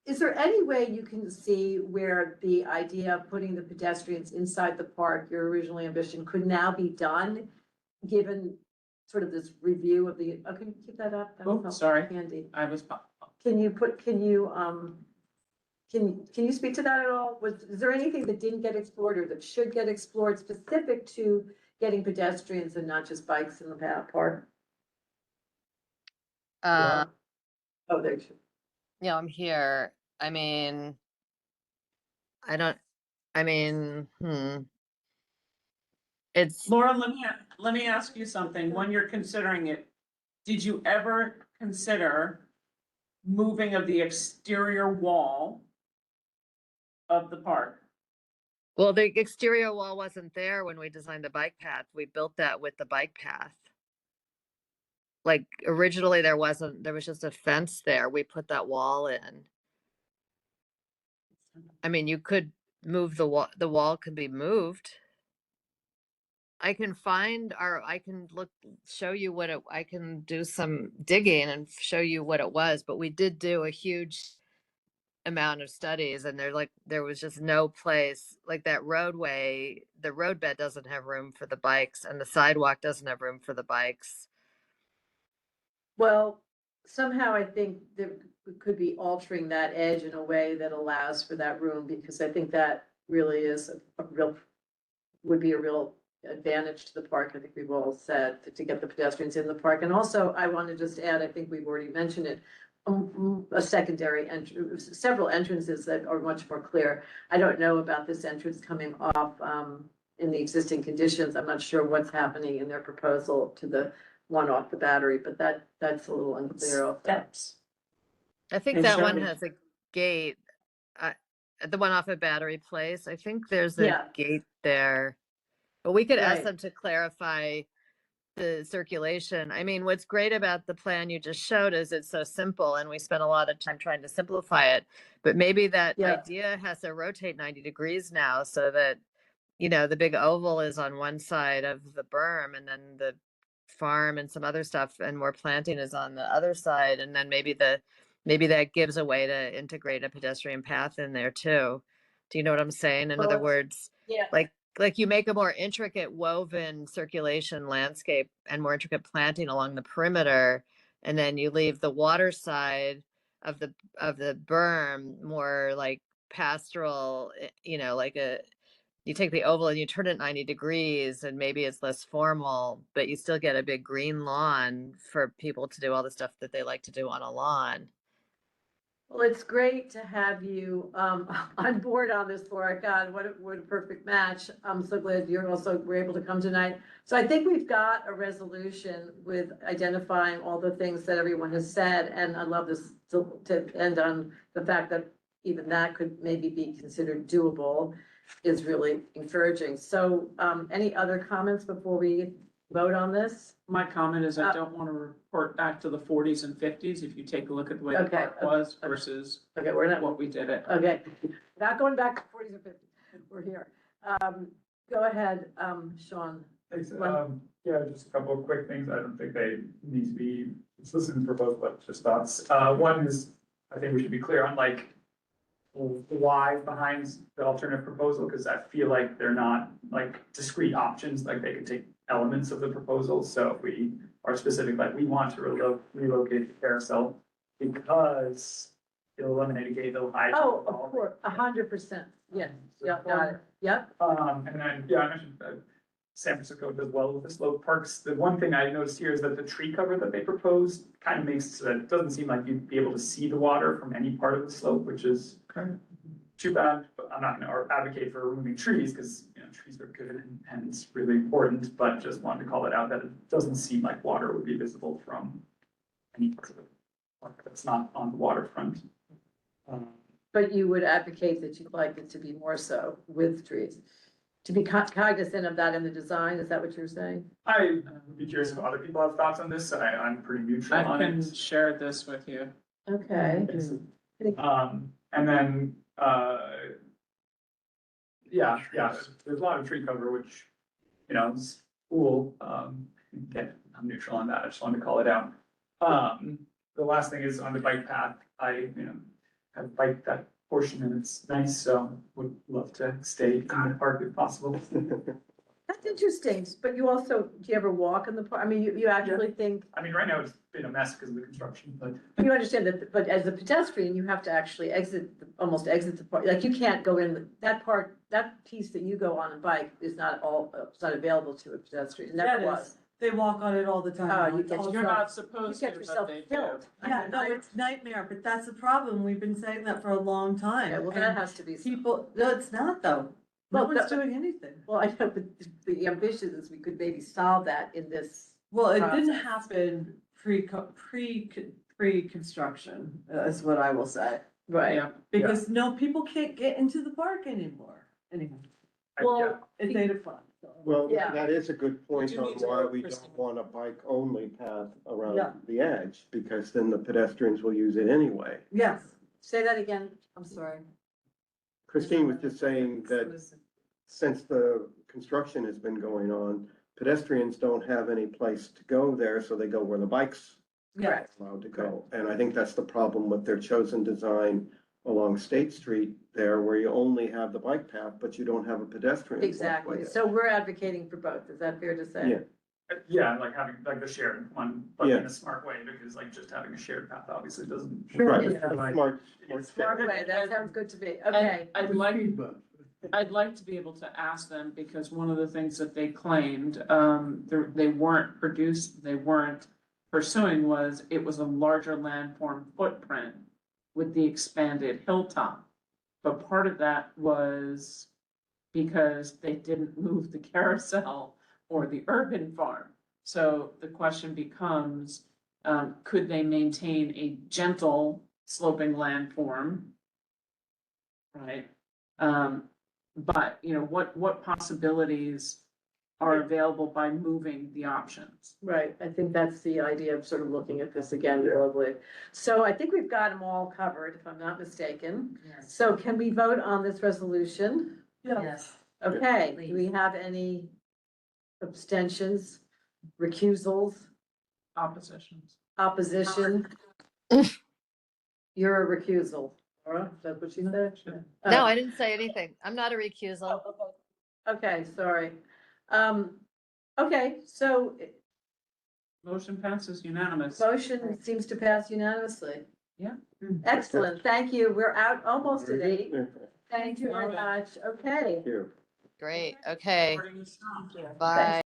is there any way you can see where the idea of putting the pedestrians inside the park, your original ambition, could now be done? Given sort of this review of the, can you keep that up? That would Oh, help. sorry, Handy. I was, Can you speak to that at all? Is there anything that didn't get explored or that should get explored specific to getting pedestrians and not just bikes in the park? Oh, there you. Yeah, I'm here. I mean, I don't, I mean, It's, Laura, let me ask you something. When you're considering it, did you ever consider moving of the exterior wall of the park? well, the exterior wall wasn't there when we designed the bike path. We built that with the bike path. Like originally there was just a fence there. We put that wall in. I mean, you could move the wall could be moved. I can show you I can do some digging and show you what it was, but we did do a huge amount of studies and there was just no place like that roadway, the roadbed doesn't have room for the bikes and the sidewalk doesn't have room for the bikes. Well, somehow I think that we could be altering that edge in a way that allows for that room, because I think that really is would be a real advantage to the park. I think we've all said to get the pedestrians in the park. And also, I want to just add, I think we've already mentioned it, a secondary entrance, several entrances that are much more clear. I don't know about this entrance coming off in the existing conditions. I'm not sure what's happening in their proposal to the one off the Battery, but that's a little unclear. Steps. I think that one has a gate. The one off of Battery Place, I think there's a gate there. But we could ask them to clarify the circulation. I mean, what's great about the plan you just showed is it's so simple and we spent a lot of time trying to simplify it. But maybe that idea has to rotate 90 degrees now so that, you know, the big oval is on one side of the berm and then the farm and some other stuff and more planting is on the other side. And then maybe that gives a way to integrate a pedestrian path in there too. Do you know what I'm saying? In other words, like you make a more intricate woven circulation landscape and more intricate planting along the perimeter, and then you leave the water side of the berm more like pastoral, you know, like you take the oval and you turn it 90 degrees and maybe it's less formal, but you still get a big green lawn for people to do all the stuff that they like to do on a lawn. Well, it's great to have you on board on this, Laura. God, what a perfect match. I'm so glad you're also were able to come tonight. So I think we've got a resolution with identifying all the things that everyone has said. And I love this to end on the fact that even that could maybe be considered doable is really encouraging. So any other comments before we vote on this? My comment is I don't want to report back to the 40s and 50s if you take a look at the way the park was versus we're not what we did it. Okay, not going back to 40s or 50s. We're here. Go ahead, Sean. Thanks. Yeah, just a couple of quick things. I don't think they need to be explicitly proposed, but just thoughts. One is, I think we should be clear on like the why behind the alternative proposal, because I feel like they're not like discrete options, like they could take elements of the proposal. So if we are specific, like we want to relocate the carousel because it'll eliminate a gate, it'll hide. Oh, of course, 100%. Yes, yeah, got it. Yep. And then, I mentioned San Francisco does well with the slope parks. The one thing I noticed here is that the tree cover that they proposed kind of makes so that it doesn't seem like you'd be able to see the water from any part of the slope, which is kind of too bad. But I'm not going to advocate for removing trees because trees are good and it's really important, but just wanted to call it out that it doesn't seem like water would be visible from any part of the park that's not on the waterfront. But you would advocate that you'd like it to be more so with trees, to be cognizant of that in the design. Is that what you're saying? I would be curious if other people have thoughts on this. I'm pretty neutral on it. I can share this with you. Okay. And then, there's a lot of tree cover, which, is cool. Again, I'm neutral on that. I just wanted to call it out. The last thing is on the bike path. I, have biked that portion and it's nice, so would love to stay in the park if possible. That's interesting, but you also, do you ever walk in the park? I mean, you actually think. I mean, right now it's been a mess because of the construction, but. You understand that, but as a pedestrian, you have to actually almost exit the park. Like you can't go in that part, that piece that you go on a bike is not available to a pedestrian. It never was. They walk on it all the time. Oh, You're not supposed to, you get yourself but they do. killed. Yeah, no, it's nightmare, but that's the problem. We've been saying that for a long time. Yeah, well, that has to be. People, no, it's not though. No Well, one's doing anything. Well, I know, but the ambition is we could maybe solve that in this. Well, it didn't process. happen pre-construction, is what I will say. Right. Yeah. Because no, people can't get into the park anymore, anymore. Well, It made it fun. Well, Yeah. that is a good point do on need to why go, we Kristen. don't want a bike-only path Yeah. around the edge, because then the pedestrians will use it anyway. Yes. say that again, I'm sorry. Christine was just saying that since the construction has been going on, pedestrians don't have any place to go there, so they go where the bikes Yeah. are allowed to go. And I think that's the problem with their chosen design along State Street there, where you only have the bike path, but you don't have a pedestrian. Exactly. walkway. So we're advocating for both. Is that fair to say? Yeah. Yeah, like having like the shared one, but in Yeah. a smart way, because like just having a shared path obviously doesn't. Right, Yeah. smart. Smart way, that sounds good to me. Okay. I'd With like, speed bumps. I'd like to be able to ask them, because one of the things that they claimed, they weren't pursuing was, it was a larger landform footprint with the expanded hilltop. But part of that was because they didn't move the carousel or the urban farm. So the question becomes, could they maintain a gentle sloping landform? Right? But, you know, what possibilities are available by moving the options? Right, I think that's the idea of sort of looking at this again globally. So I think we've got them all covered, if I'm not mistaken. Yes. So can we vote on this resolution? Yes. Okay, Please. do we have any abstentions, recusals, Oppositions. opposition? You're a recusal, Laura, is that what you said? No, I didn't say anything. I'm not a recusal. Okay, sorry. Okay, so Motion passes unanimous. motion seems to pass unanimously. Yeah. Excellent, thank you. We're out almost at 8. Yeah, Thank you very much. Okay. Thank you. Great, okay, Recording is stopped. bye.